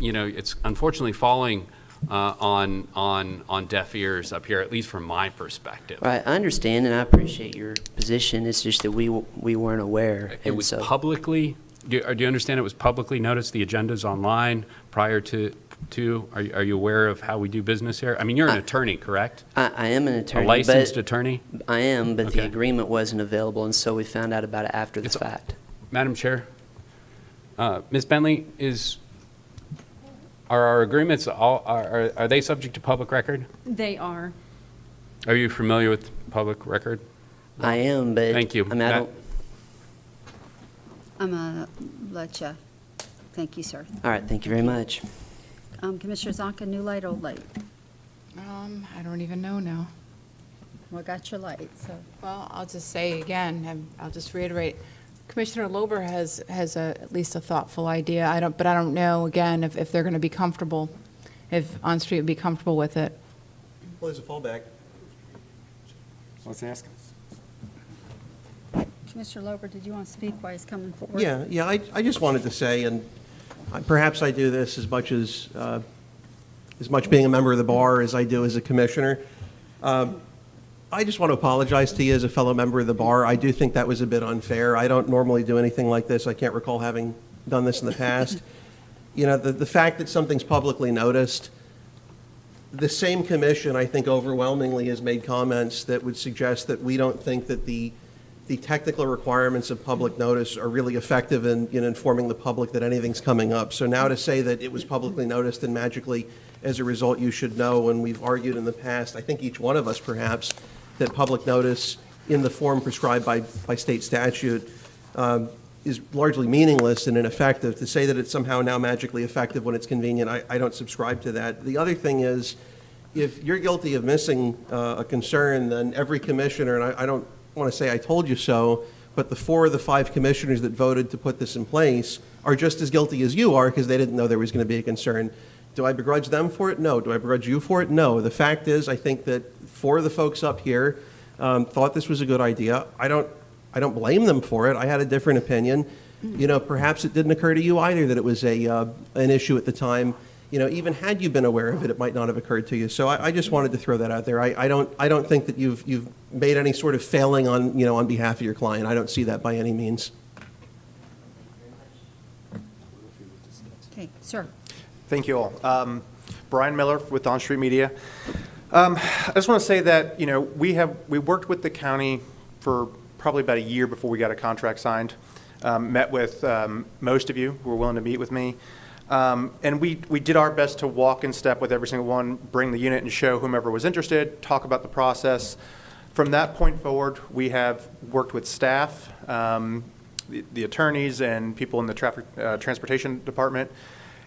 it's unfortunately falling on deaf ears up here, at least from my perspective. Right, I understand and I appreciate your position. It's just that we weren't aware. It was publicly, do you understand it was publicly noticed? The agenda's online prior to, are you aware of how we do business here? I mean, you're an attorney, correct? I am an attorney. A licensed attorney? I am, but the Okay. agreement wasn't available, and so we found out about it after the fact. Madam Chair, Ms. Bentley, are our agreements, are they subject to public record? They are. Are you familiar with public record? I am, but Thank you. I'm going to let you. Thank you, sir. All right, thank you very much. Commissioner Zonka, new light, old light? I don't even know now. Well, got your light, so. Well, I'll just say again, I'll just reiterate, Commissioner Lober has at least a thoughtful idea. But I don't know, again, if they're going to be comfortable, if On-Street would be comfortable with it. Well, there's a fallback. Let's ask him. Commissioner Lober, did you want to speak while he's coming forward? Yeah, I just wanted to say, and perhaps I do this as much being a member of the bar as I do as a commissioner. I just want to apologize to you as a fellow member of the bar. I do think that was a bit unfair. I don't normally do anything like this. I can't recall having done this in the past. You know, the fact that something's publicly noticed, the same commission, I think overwhelmingly has made comments that would suggest that we don't think that the technical requirements of public notice are really effective in informing the public that anything's coming up. So now to say that it was publicly noticed and magically, as a result, you should know, when we've argued in the past, I think each one of us perhaps, that public notice in the form prescribed by state statute is largely meaningless and ineffective. To say that it's somehow now magically effective when it's convenient, I don't subscribe to that. The other thing is, if you're guilty of missing a concern, then every commissioner, and I don't want to say I told you so, but the 4 of the 5 commissioners that voted to put this in place are just as guilty as you are because they didn't know there was going to be a concern. Do I begrudge them for it? No. Do I begrudge you for it? No. The fact is, I think that 4 of the folks up here thought this was a good idea. I don't blame them for it. I had a different opinion. You know, perhaps it didn't occur to you either that it was an issue at the time. You know, even had you been aware of it, it might not have occurred to you. So I just wanted to throw that out there. I don't think that you've made any sort of failing on behalf of your client. I don't see that by any means. Okay, sir. Thank you all. Brian Miller with On Street Media. I just want to say that, you know, we worked with the county for probably about a year before we got a contract signed. Met with most of you who were willing to meet with me. And we did our best to walk in step with every single one, bring the unit and show whomever was interested, talk about the process. From that point forward, we have worked with staff, the attorneys and people in the transportation department,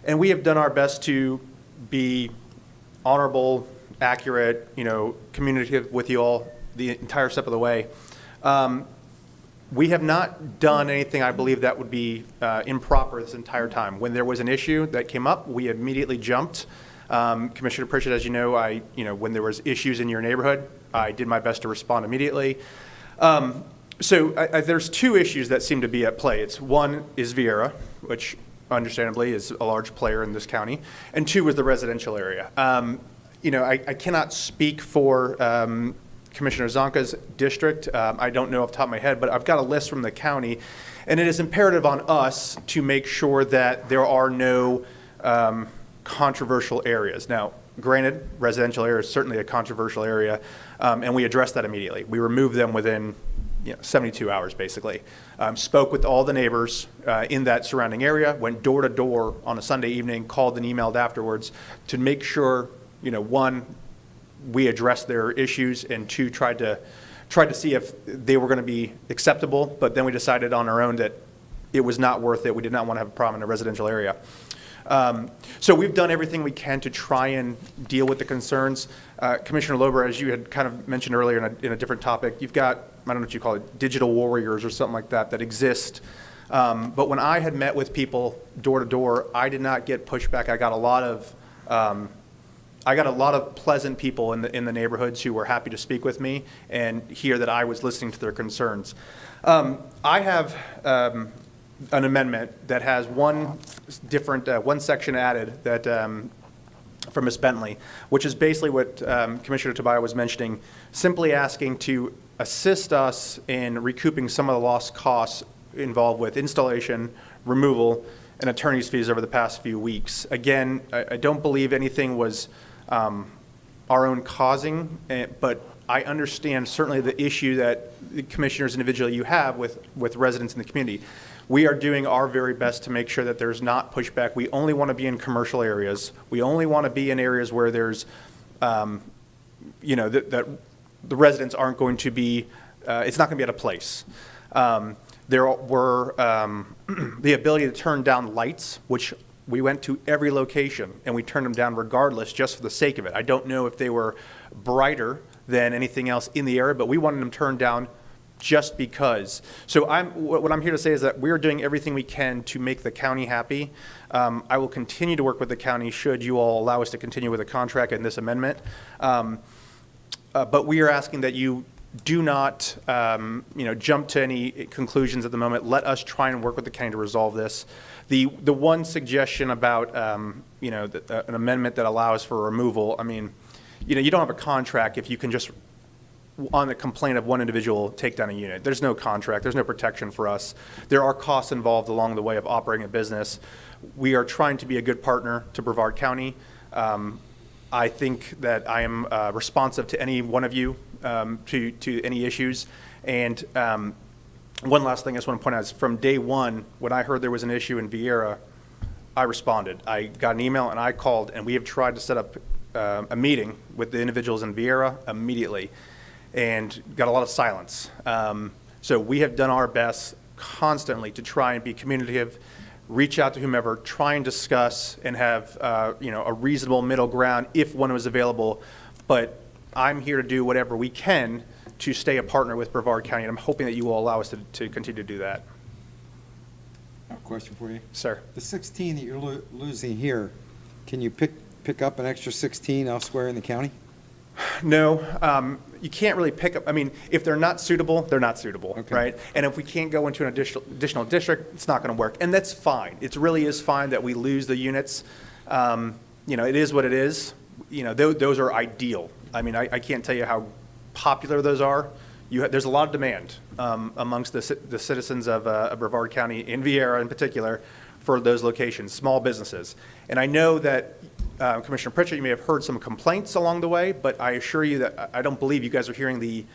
and we have done our best to be honorable, accurate, you know, communicative with you all the entire step of the way. We have not done anything, I believe, that would be improper this entire time. When there was an issue that came up, we immediately jumped. Commissioner Pritchett, as you know, when there was issues in your neighborhood, I did my best to respond immediately. So there's 2 issues that seem to be at play. One is Vieira, which understandably is a large player in this county, and 2 is the residential area. You know, I cannot speak for Commissioner Zonka's district. I don't know off the top of my head, but I've got a list from the county, and it is imperative on us to make sure that there are no controversial areas. Now, granted, residential area is certainly a controversial area, and we addressed that immediately. We removed them within 72 hours, basically. Spoke with all the neighbors in that surrounding area, went door to door on a Sunday evening, called and emailed afterwards to make sure, you know, 1, we addressed their issues, and 2, tried to see if they were going to be acceptable. But then we decided on our own that it was not worth it. We did not want to have a problem in a residential area. So we've done everything we can to try and deal with the concerns. Commissioner Lober, as you had kind of mentioned earlier in a different topic, you've got, I don't know what you call it, digital warriors or something like that exist. But when I had met with people door to door, I did not get pushback. I got a lot of pleasant people in the neighborhoods who were happy to speak with me and hear that I was listening to their concerns. I have an amendment that has one section added that from Ms. Bentley, which is basically what Commissioner Tobias was mentioning, simply asking to assist us in recouping some of the lost costs involved with installation, removal, and attorney's fees over the past few weeks. Again, I don't believe anything was our own causing, but I understand certainly the issue that the commissioners individually you have with residents in the community. We are doing our very best to make sure that there's not pushback. We only want to be in commercial areas. We only want to be in areas where there's, you know, that the residents aren't going to be, it's not going to be at a place. There were the ability to turn down lights, which we went to every location and we turned them down regardless, just for the sake of it. I don't know if they were brighter than anything else in the area, but we wanted them turned down just because. So what I'm here to say is that we're doing everything we can to make the county happy. I will continue to work with the county should you all allow us to continue with the contract and this amendment. But we are asking that you do not, jump to any conclusions at the moment. Let us try and work with the county to resolve this. The one suggestion about, an amendment that allows for removal, I mean, you don't have a contract if you can just, on the complaint of one individual, take down a unit. There's no contract. There's no protection for us. There are costs involved along the way of operating a business. We are trying to be a good partner to Brevard County. I think that I am responsive to any one of you, to any issues. And one last thing I just want to point out is from day one, when I heard there was an issue in Vieira, I responded. I got an email and I called, and we have tried to set up a meeting with the individuals in Vieira immediately, and got a lot of silence. So we have done our best constantly to try and be communicative, reach out to whomever, try and discuss and have a reasonable middle ground if one was available. But I'm here to do whatever we can to stay a partner with Brevard County, and I'm hoping that you will allow us to continue to do that. I have a question for you. Sir. The 16 that you're losing here, can you pick up an extra 16 elsewhere in the county? No, you can't really pick up, I mean, if they're not suitable, they're not suitable, Okay. right? And if we can't go into an additional district, it's not going to work. And that's fine. It really is fine that we lose the units. It is what it is. Those are ideal. I mean, I can't tell you how popular those are. There's a lot of demand amongst the citizens of Brevard County, in Vieira in particular, for those locations, small businesses. And I know that Commissioner Pritchett, you may have heard some complaints along the way, but I assure you that I don't believe you guys are hearing the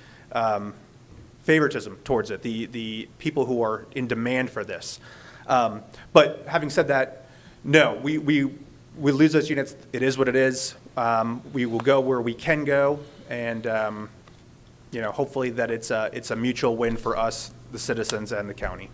favoritism towards it, the people who are in demand for this. But having said that, no, we lose those units. It is what it is. We will go where we can go, and hopefully that it's a mutual win for us, the citizens, and the county.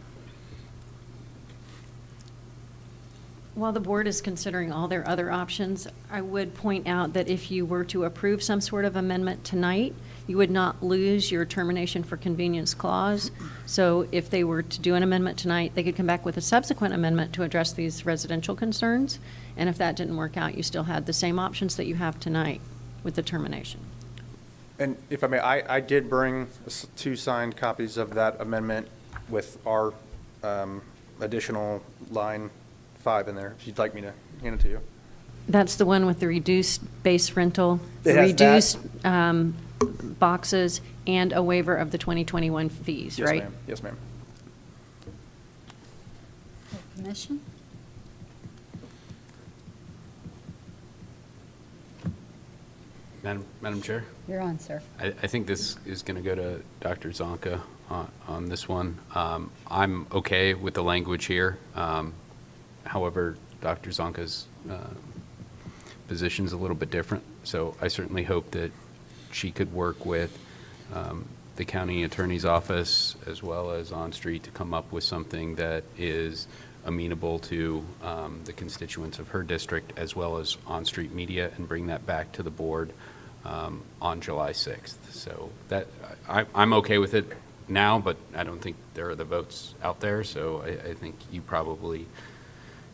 While the board is considering all their other options, I would point out that if you were to approve some sort of amendment tonight, you would not lose your termination for convenience clause. So if they were to do an amendment tonight, they could come back with a subsequent amendment to address these residential concerns. And if that didn't work out, you still had the same options that you have tonight with the termination. And if I may, I did bring 2 signed copies of that amendment with our additional line 5 in there, if you'd like me to hand it to you. That's the one with the reduced base rental, It has reduced boxes, and a waiver of the 2021 fees, Yes, right? ma'am. Yes, ma'am. Commission? Madam Chair, You're on, sir. I think this is going to go to Dr. Zonka on this one. I'm okay with the language here. However, Dr. Zonka's position is a little bit different, so I certainly hope that she could work with the county attorney's office as well as on street to come up with something that is amenable to the constituents of her district as well as on-street media, and bring that back to the board on July 6th. So that I'm okay with it now, but I don't think there are the votes out there, so I think you probably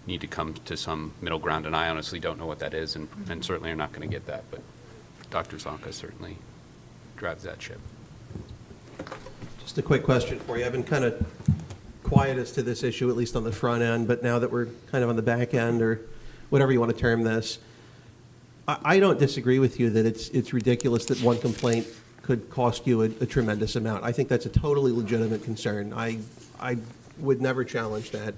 need to come to some middle ground, and I honestly don't know what that is, and certainly are not going to get that, but Dr. Zonka certainly drives that ship. Just a quick question for you. I've been kind of quiet as to this issue, at least on the front end, but now that we're kind of on the back end, or whatever you want to term this, I don't disagree with you that it's ridiculous that one complaint could cost you a tremendous amount. I think that's a totally legitimate concern. I would never challenge that.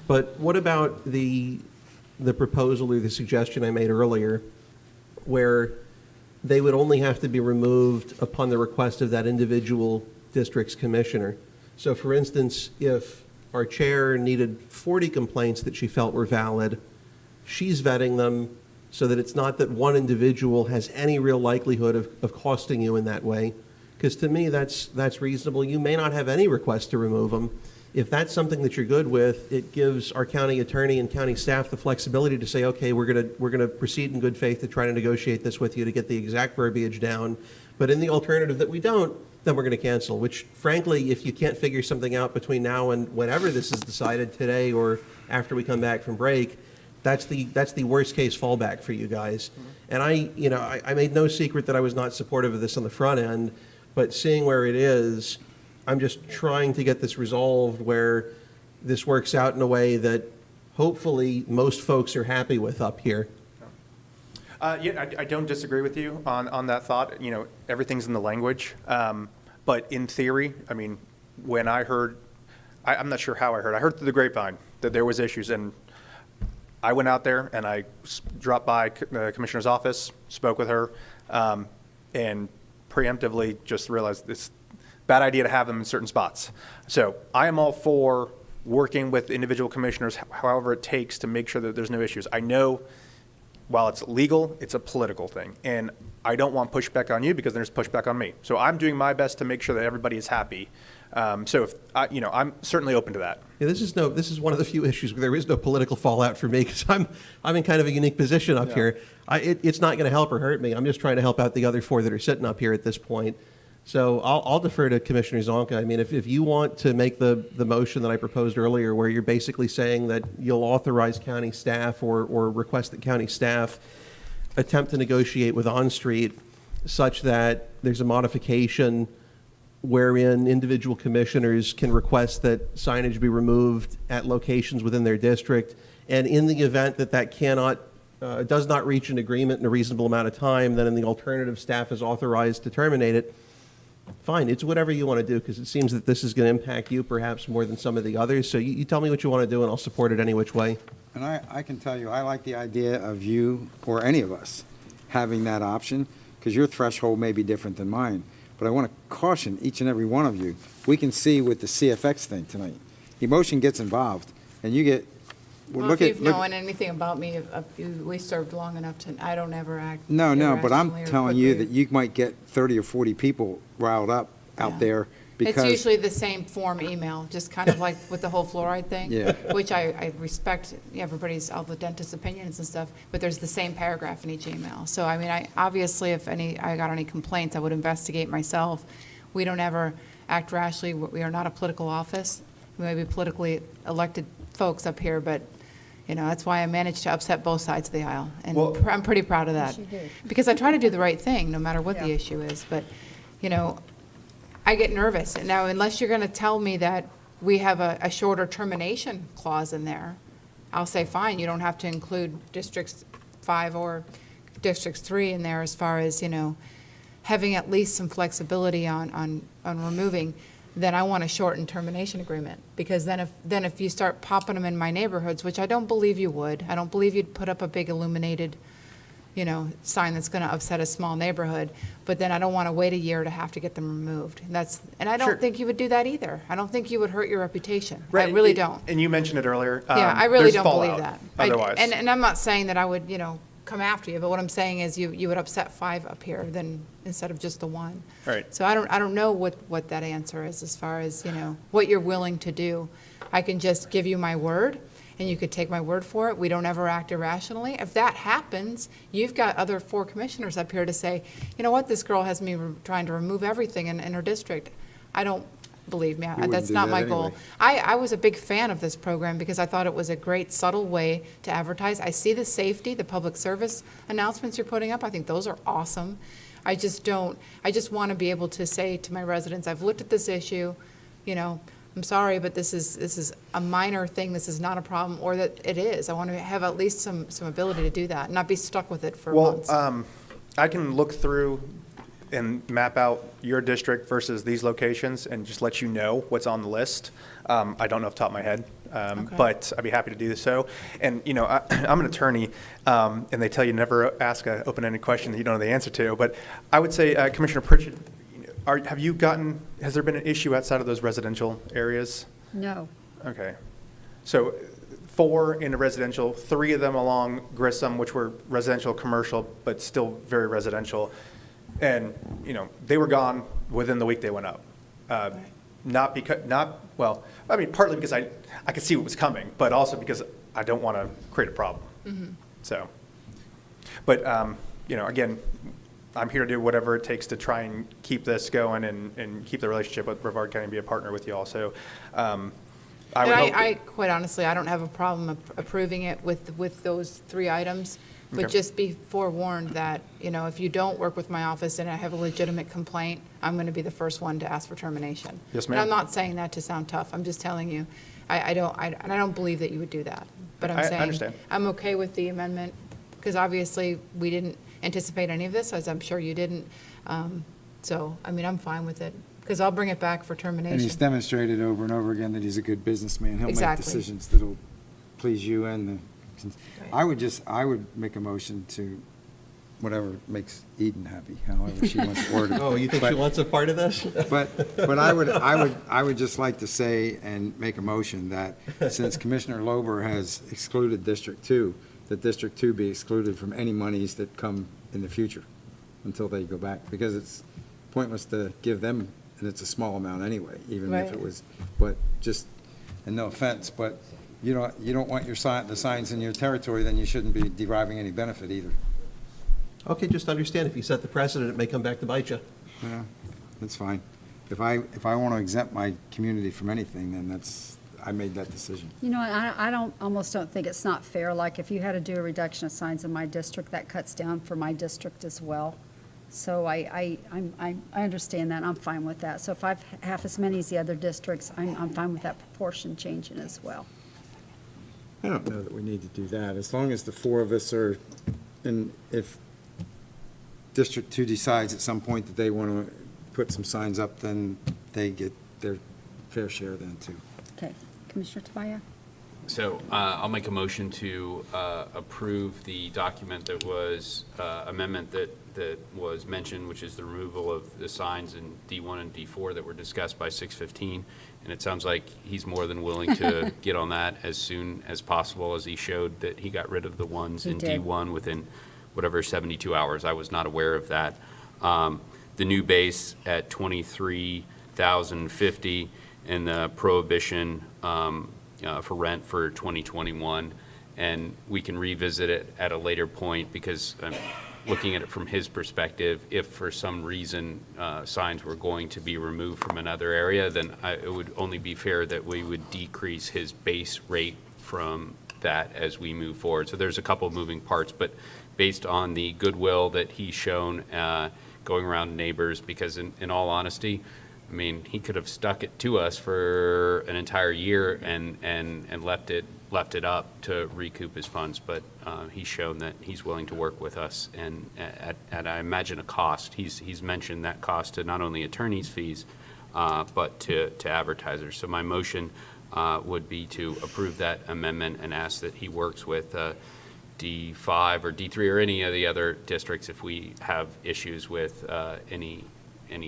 But what about the proposal or the suggestion I made earlier, where they would only have to be removed upon the request of that individual district's commissioner? So for instance, if our chair needed 40 complaints that she felt were valid, she's vetting them so that it's not that one individual has any real likelihood of costing you in that way. Because to me, that's reasonable. You may not have any request to remove them. If that's something that you're good with, it gives our county attorney and county staff the flexibility to say, okay, we're gonna proceed in good faith to try to negotiate this with you to get the exact verbiage down. But in the alternative that we don't, then we're going to cancel, which frankly, if you can't figure something out between now and whenever this is decided, today or after we come back from break, that's the worst case fallback for you guys. And I made no secret that I was not supportive of this on the front end, but seeing where it is, I'm just trying to get this resolved where this works out in a way that hopefully most folks are happy with up here. Yeah, I don't disagree with you on that thought. You know, everything's in the language. But in theory, I mean, when I heard, I'm not sure how I heard through the grapevine that there was issues, and I went out there and I dropped by the commissioner's office, spoke with her, and preemptively just realized it's a bad idea to have them in certain spots. So I am all for working with individual commissioners, however it takes, to make sure that there's no issues. I know while it's legal, it's a political thing, and I don't want pushback on you because there's pushback on me. So I'm doing my best to make sure that everybody is happy. So if I'm certainly open to that. Yeah, this is one of the few issues where there is no political fallout for me because I'm in kind of a unique position up here. It's not going to help or hurt me. I'm just trying to help out the other four that are sitting up here at this point. So I'll defer to Commissioner Zonka. I mean, if you want to make the motion that I proposed earlier, where you're basically saying that you'll authorize county staff or request that county staff attempt to negotiate with OnStreet such that there's a modification wherein individual commissioners can request that signage be removed at locations within their district, and in the event that that does not reach an agreement in a reasonable amount of time, then in the alternative, staff is authorized to terminate it. Fine, it's whatever you want to do, because it seems that this is going to impact you perhaps more than some of the others. So you tell me what you want to do, and I'll support it any which way. And I can tell you, I like the idea of you, or any of us, having that option, because your threshold may be different than mine. But I want to caution each and every one of you, we can see with the CFX thing tonight, emotion gets involved, and you get, Well, if you've known anything about me, we served long enough to, I don't ever act No, but I'm irrationally or telling you quickly. that you might get 30 or 40 people riled up out Yeah. there It's because. usually the same form email, just kind of like with the whole fluoride thing. Yeah. Which I respect everybody's, all the dentist opinions and stuff, but there's the same paragraph in each email. So, I mean, obviously, if I got any complaints, I would investigate myself. We don't ever act rashly. We are not a political office. We may be politically elected folks up here, but, that's why I managed to upset both sides of the aisle. And Well- I'm pretty proud of that. Yes, you did. Because I try to do the right thing, no matter what the issue is. But, I get nervous. Now, unless you're going to tell me that we have a shorter termination clause in there, I'll say, fine, you don't have to include Districts 5 or Districts 3 in there as far as, having at least some flexibility on removing, then I want a shortened termination agreement. Because then if you start popping them in my neighborhoods, which I don't believe you would, I don't believe you'd put up a big illuminated sign that's going to upset a small neighborhood, but then I don't want to wait a year to have to get them removed. And I don't Sure. think you would do that either. I don't think you would hurt your reputation. I Right, really don't. And you mentioned it earlier. Yeah, I really there's don't fallout believe that. Otherwise. And I'm not saying that I would, come after you, but what I'm saying is you would upset 5 up here instead of just the 1. Right. So I don't know what that answer is as far as, what you're willing to do. I can just give you my word, and you could take my word for it. We don't ever act irrationally. If that happens, you've got other 4 commissioners up here to say, you know what, this girl has me trying to remove everything in her district. I don't, believe me, wouldn't that's do not that my goal. anyway. I was a big fan of this program because I thought it was a great subtle way to advertise. I see the safety, the public service announcements you're putting up. I think those are awesome. I just want to be able to say to my residents, I've looked at this issue, I'm sorry, but this is a minor thing, this is not a problem, or that it is. I want to have at least some ability to do that, not be stuck with it for months. I can look through and map out your district versus these locations and just let you know what's on the list. I don't know off the top of my head, but I'd be happy to do so. And, I'm an attorney, and they tell you never ask an open-ended question that you don't know the answer to. But I would say, Commissioner Pritchett, has there been an issue outside of those residential areas? No. Okay. So 4 in the residential, 3 of them along Grissom, which were residential, commercial, but still very residential. And, they were gone within the week they went up. Partly because I could see what was coming, but also because I don't want to create a problem. Mm-hmm. So, but, again, I'm here to do whatever it takes to try and keep this going and keep the relationship with Brevard County and be a partner with you all. So, I would hope. I quite honestly, I don't have a problem approving it with those 3 items. But Okay. just be forewarned that, if you don't work with my office and I have a legitimate complaint, I'm going to be the first one to ask for termination. Yes, And ma'am. I'm not saying that to sound tough. I'm just telling you, I don't believe that you would do that. But I'm I saying, understand. I'm okay with the amendment, because obviously, we didn't anticipate any of this, as I'm sure you didn't. So, I'm fine with it, because I'll bring it back for And termination. he's demonstrated over and over again that he's a good businessman. He'll make Exactly. decisions that'll please you and the, I would make a motion to whatever makes Eden happy, however she wants to word it. Oh, you think she But- wants a part of this? But I would just like to say and make a motion that since Commissioner Lober has excluded District 2, that District 2 be excluded from any monies that come in the future until they go back, because it's pointless to give them, and it's a small amount anyway, even if it Right. was, but just, and no offense, but you don't want the signs in your territory, then you shouldn't be deriving any benefit either. Okay, just understand, if you set the precedent, it may come back to bite you. Yeah, that's fine. If I want to exempt my community from anything, then I made that decision. I almost don't think it's not fair. Like, if you had to do a reduction of signs in my district, that cuts down for my district as well. So I understand that, I'm fine with that. So if I've half as many as the other districts, I'm fine with that proportion changing as well. I don't know that we need to do that, as long as the four of us are, and if District 2 decides at some point that they want to put some signs up, then they get their fair share then too. Okay, Commissioner Tobias? So I'll make a motion to approve the document that was, amendment that was mentioned, which is the removal of the signs in D1 and D4 that were discussed by 6:15. And it sounds like he's more than willing to get on that as soon as possible, as he showed that he got rid of the ones He in did. D1 within whatever 72 hours. I was not aware of that. The new base at 23,050 and the prohibition for rent for 2021. And we can revisit it at a later point, because I'm looking at it from his perspective. If for some reason signs were going to be removed from another area, then it would only be fair that we would decrease his base rate from that as we move forward. So there's a couple of moving parts, but based on the goodwill that he's shown going around neighbors, because in all honesty, I mean, he could have stuck it to us for an entire year and left it up to recoup his funds, but he's shown that he's willing to work with us, and at I imagine a cost. He's mentioned that cost to not only attorneys' fees, but to advertisers. So my motion would be to approve that amendment and ask that he works with D5 or D3 or any of the other districts if we have issues with any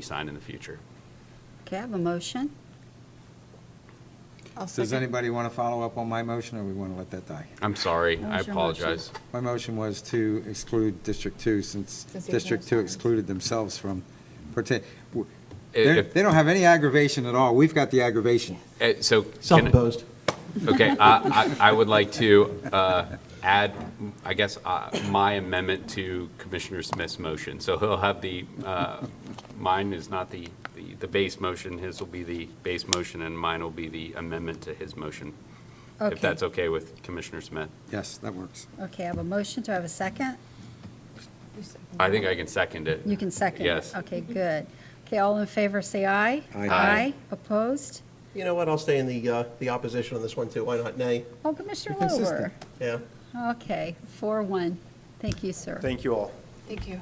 sign in the future. Okay, I have a motion. I'll Does second. anybody want to follow up on my motion, or we want to let that die? I'm sorry, What I was your apologize. My motion was to exclude District 2, since Since he District has 2 signs. excluded themselves from, they If- don't have any aggravation at all. We've got the aggravation. So can- Self-imposed. Okay, I would like to add, I guess, my amendment to Commissioner Smith's motion. So he'll have mine is not the base motion, his will be the base motion, and mine will be the amendment to his motion. Okay. If that's okay with Commissioner Smith. Yes, that works. Okay, I have a motion. Do I have a second? I think I can second it. You can second it? Yes. Okay, good. Okay, all in favor, say aye. Aye. Aye. Opposed? You know what, I'll stay in the opposition on this one, too. Why not, nay? Oh, Commissioner You're Lober. Yeah. Okay, 4-1. Thank you, sir. Thank you all. Thank you.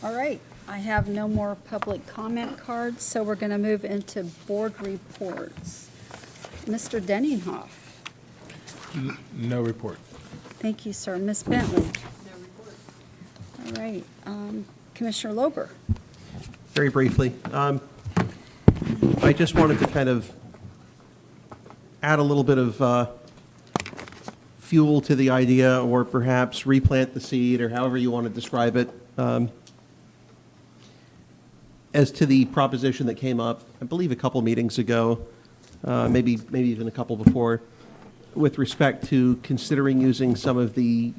All right, I have no more public comment cards, so we're going to move into board reports. Mr. Denninghoff. No report. Thank you, sir. Ms. Bentley. No report. All right, Commissioner Lober. Very briefly, I just wanted to kind of add a little bit of fuel to the idea, or perhaps replant the seed, or however you want to describe it. As to the proposition that came up, I believe a couple meetings ago, maybe even a couple before, with respect to considering using some of the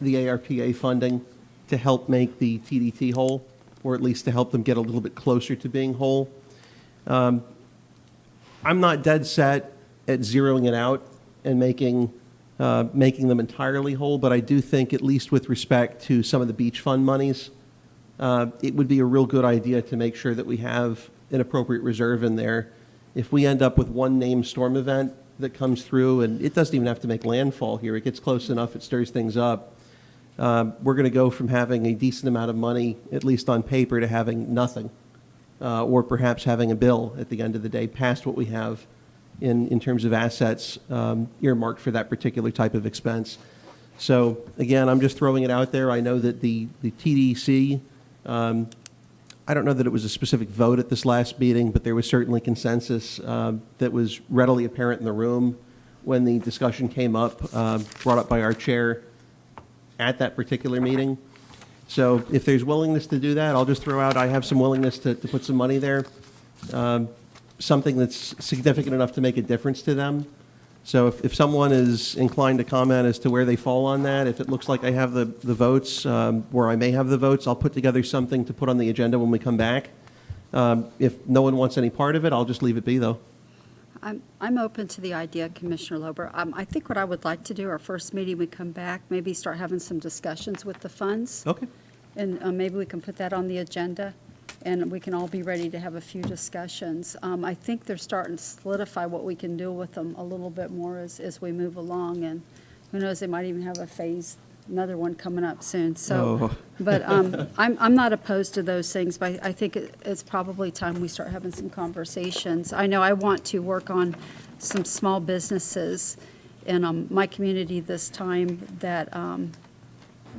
ARPA funding to help make the TDT whole, or at least to help them get a little bit closer to being whole. I'm not dead set at zeroing it out and making making them entirely whole, but I do think, at least with respect to some of the beach fund monies, it would be a real good idea to make sure that we have an appropriate reserve in there. If we end up with one named storm event that comes through, and it doesn't even have to make landfall here, it gets close enough, it stirs things up, we're going to go from having a decent amount of money, at least on paper, to having nothing, or perhaps having a bill at the end of the day past what we have in terms of assets earmarked for that particular type of expense. So again, I'm just throwing it out there. I know that the TDC, I don't know that it was a specific vote at this last meeting, but there was certainly consensus that was readily apparent in the room when the discussion came up, brought up by our chair at that particular meeting. So if there's willingness to do that, I'll just throw out, I have some willingness to put some money there, something that's significant enough to make a difference to them. So if someone is inclined to comment as to where they fall on that, if it looks like I have the votes, where I may have the votes, I'll put together something to put on the agenda when we come back. If no one wants any part of it, I'll just leave it be, though. I'm open to the idea, Commissioner Lober. I think what I would like to do, our first meeting, we come back, maybe start having some discussions with the funds. Okay. And maybe we can put that on the agenda, and we can all be ready to have a few discussions. I think they're starting to solidify what we can do with them a little bit more as we move along, and who knows, they might even have another one coming up soon. So, but I'm not opposed to those things, but I think it's probably time we start having some conversations. I know I want to work on some small businesses in my community this time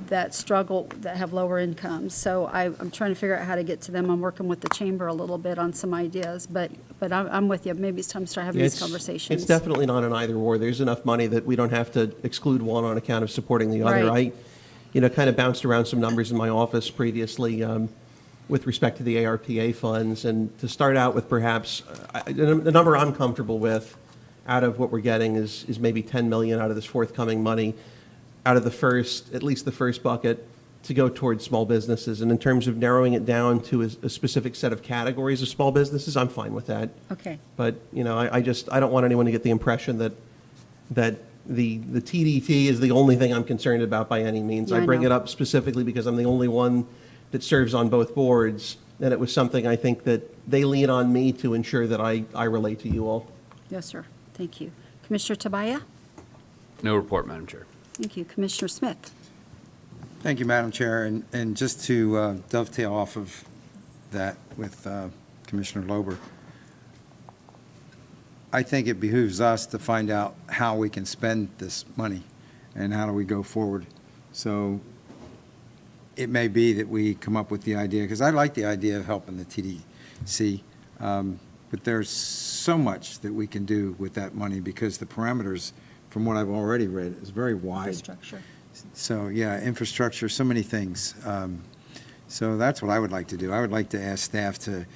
that struggle, that have lower incomes. So I'm trying to figure out how to get to them. I'm working with the chamber a little bit on some ideas, but I'm with you. Maybe it's time to start having these conversations. It's definitely not an either or. There's enough money that we don't have to exclude one on account of supporting the other. Right. I kind of bounced around some numbers in my office previously with respect to the ARPA funds, and to start out with perhaps, the number I'm comfortable with out of what we're getting is maybe $10 million out of this forthcoming money, out of at least the first bucket, to go towards small businesses. And in terms of narrowing it down to a specific set of categories of small businesses, I'm fine with that. Okay. But, I don't want anyone to get the impression that the TDT is the only thing I'm concerned about by any means. Yeah, I I bring know. it up specifically because I'm the only one that serves on both boards, and it was something I think that they lean on me to ensure that I relate to you all. Yes, sir. Thank you. Commissioner Tabaya? No report, Madam Chair. Thank you. Commissioner Smith? Thank you, Madam Chair. And just to dovetail off of that with Commissioner Lober, I think it behooves us to find out how we can spend this money and how do we go forward. So it may be that we come up with the idea, because I like the idea of helping the TDC, but there's so much that we can do with that money because the parameters, from what I've already read, is very wide. Infrastructure. So, yeah, infrastructure, so many things. So that's what I would like to do. I would like to ask staff to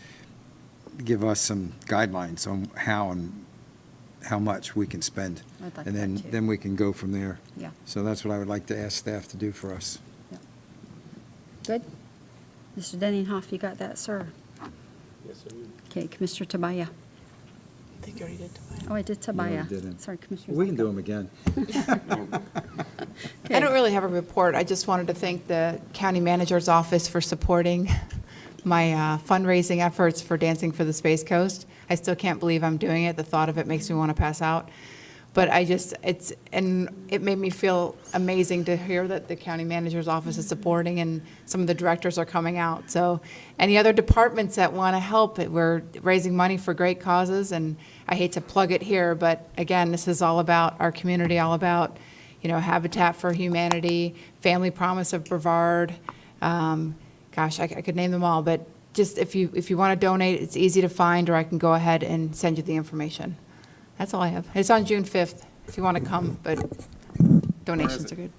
give us some guidelines on how and how much we can spend. I'd like And that, too. then we can go from there. Yeah. So that's what I would like to ask staff to do for us. Good. Mr. Denninghoff, you got that, sir? Yes, sir. Okay, Commissioner Tabaya. I think you already did. Oh, I did No, Tabaya. we didn't. Sorry, Commissioner. We can Zaka. do them again. I don't really have a report. I just wanted to thank the county manager's office for supporting my fundraising efforts for Dancing for the Space Coast. I still can't believe I'm doing it. The thought of it makes me want to pass out. But it made me feel amazing to hear that the county manager's office is supporting and some of the directors are coming out. So any other departments that want to help, we're raising money for great causes, and I hate to plug it here, but again, this is all about our community, all about, Habitat for Humanity, Family Promise of Brevard. Gosh, I could name them all, but just if you want to donate, it's easy to find, or I can go ahead and send you the information. That's all I have. It's on June 5th, if you want to come, but donations are good.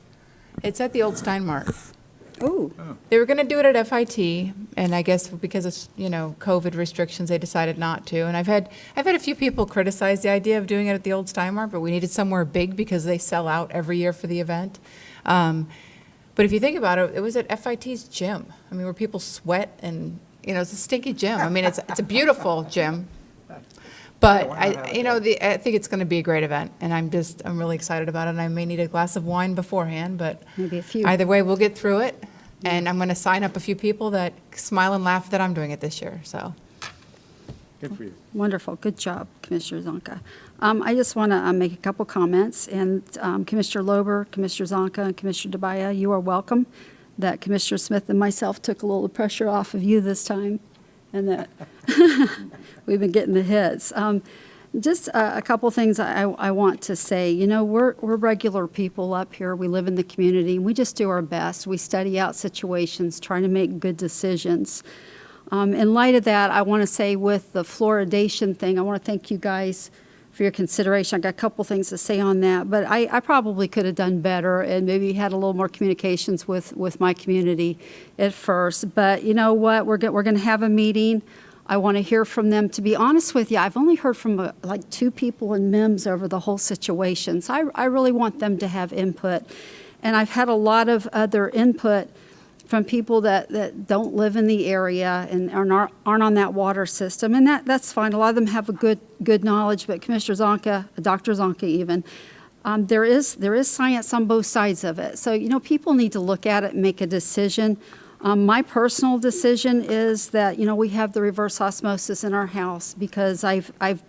It's at the old Steinmart. Ooh. They were going to do it at FIT, and I guess because of, COVID restrictions, they decided not to. And I've had a few people criticize the idea of doing it at the old Steinmart, but we needed somewhere big because they sell out every year for the event. But if you think about it, it was at FIT's gym. I mean, where people sweat and, it's a stinky gym. I mean, it's a beautiful gym. But I think it's going to be a great event, and I'm really excited about it. And I may need a glass of wine beforehand, but Maybe a few. either way, we'll get through it. And I'm going to sign up a few people that smile and laugh that I'm doing it this year, so. Good for you. Wonderful. Good job, Commissioner Zonka. I just want to make a couple comments. And Commissioner Lober, Commissioner Zonka, and Commissioner DeBaya, you are welcome. That Commissioner Smith and myself took a little pressure off of you this time, and that we've been getting the hits. Just a couple things I want to say. You know, we're regular people up here. We live in the community. And we just do our best. We study out situations, trying to make good decisions. In light of that, I want to say with the fluoridation thing, I want to thank you guys for your consideration. I got a couple things to say on that, but I probably could have done better and maybe had a little more communications with my community at first. But you know what? We're going to have a meeting. I want to hear from them. To be honest with you, I've only heard from like 2 people in MIMS over the whole situation. So I really want them to have input. And I've had a lot of other input from people that don't live in the area and aren't on that water system, and that's fine. A lot of them have a good knowledge, but Commissioner Zonka, Dr. Zonka even, there is science on both sides of it. So, you know, people need to look at it and make a decision. My personal decision is that, you know, we have the reverse osmosis in our house because I've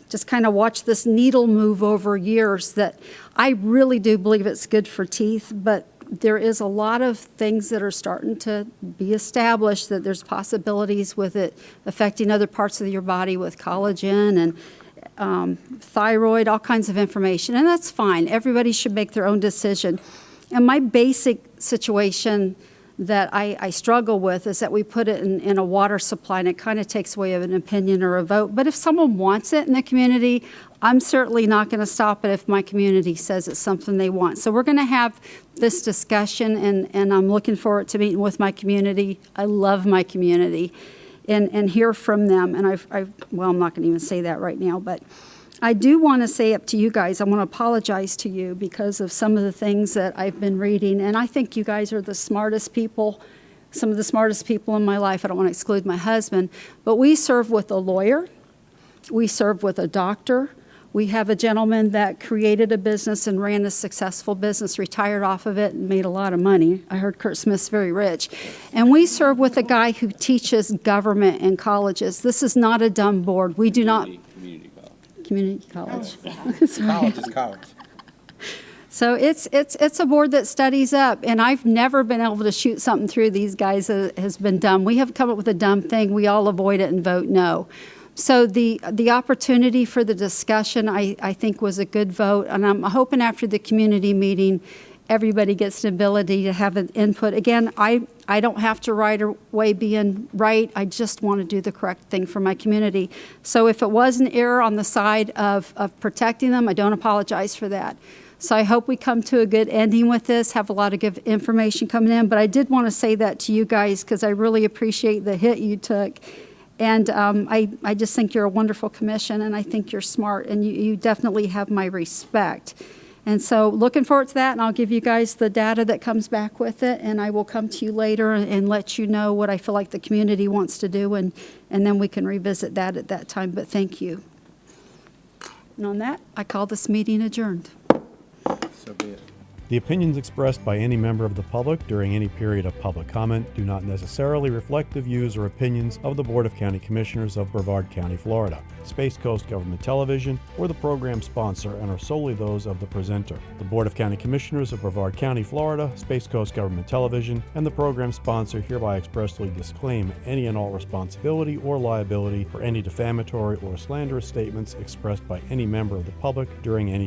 just kind of watched this needle move over years that I really do believe it's good for teeth, but there is a lot of things that are starting to be established that there's possibilities with it affecting other parts of your body with collagen and thyroid, all kinds of information. And that's fine. Everybody should make their own decision. And my basic situation that I struggle with is that we put it in a water supply, and it kind of takes away of an opinion or a vote. But if someone wants it in the community, I'm certainly not going to stop it if my community says it's something they want. So we're going to have this discussion, and I'm looking forward to meeting with my community. I love my community, and hear from them. And well, I'm not going to even say that right now, but I do want to say up to you guys, I want to apologize to you because of some of the things that I've been reading. And I think you guys are the smartest people, some of the smartest people in my life. I don't want to exclude my husband. But we serve with a lawyer. We serve with a doctor. We have a gentleman that created a business and ran a successful business, retired off of it, and made a lot of money. I heard Kurt Smith's very rich. And we serve with a guy who teaches government in colleges. This is not a dumb board. We do not... Community college. College is college. So it's a board that studies up, and I've never been able to shoot something through these guys that has been dumb. We have come up with a dumb thing. We all avoid it and vote no. So the opportunity for the discussion, I think, was a good vote, and I'm hoping after the community meeting, everybody gets the ability to have an input. Again, I don't have to right away being right. I just want to do the correct thing for my community. So if it was an error on the side of protecting them, I don't apologize for that. So I hope we come to a good ending with this, have a lot of good information coming in. But I did want to say that to you guys because I really appreciate the hit you took. And I just think you're a wonderful commission, and I think you're smart, and you definitely have my respect. And so looking forward to that, and I'll give you guys the data that comes back with it, and I will come to you later and let you know what I feel like the community wants to do, and then we can revisit that at that time. But thank you. And on that, I call this meeting adjourned. So be it. The opinions expressed by any member of the public during any period of public comment do not necessarily reflect the views or opinions of the Board of County Commissioners of Brevard County, Florida, Space Coast Government Television, or the program sponsor, and are solely those of the presenter. The Board of County Commissioners of Brevard County, Florida, Space Coast Government Television, and the program sponsor hereby expressly disclaim any and all responsibility or liability for any defamatory or slanderous statements expressed by any member of the public during any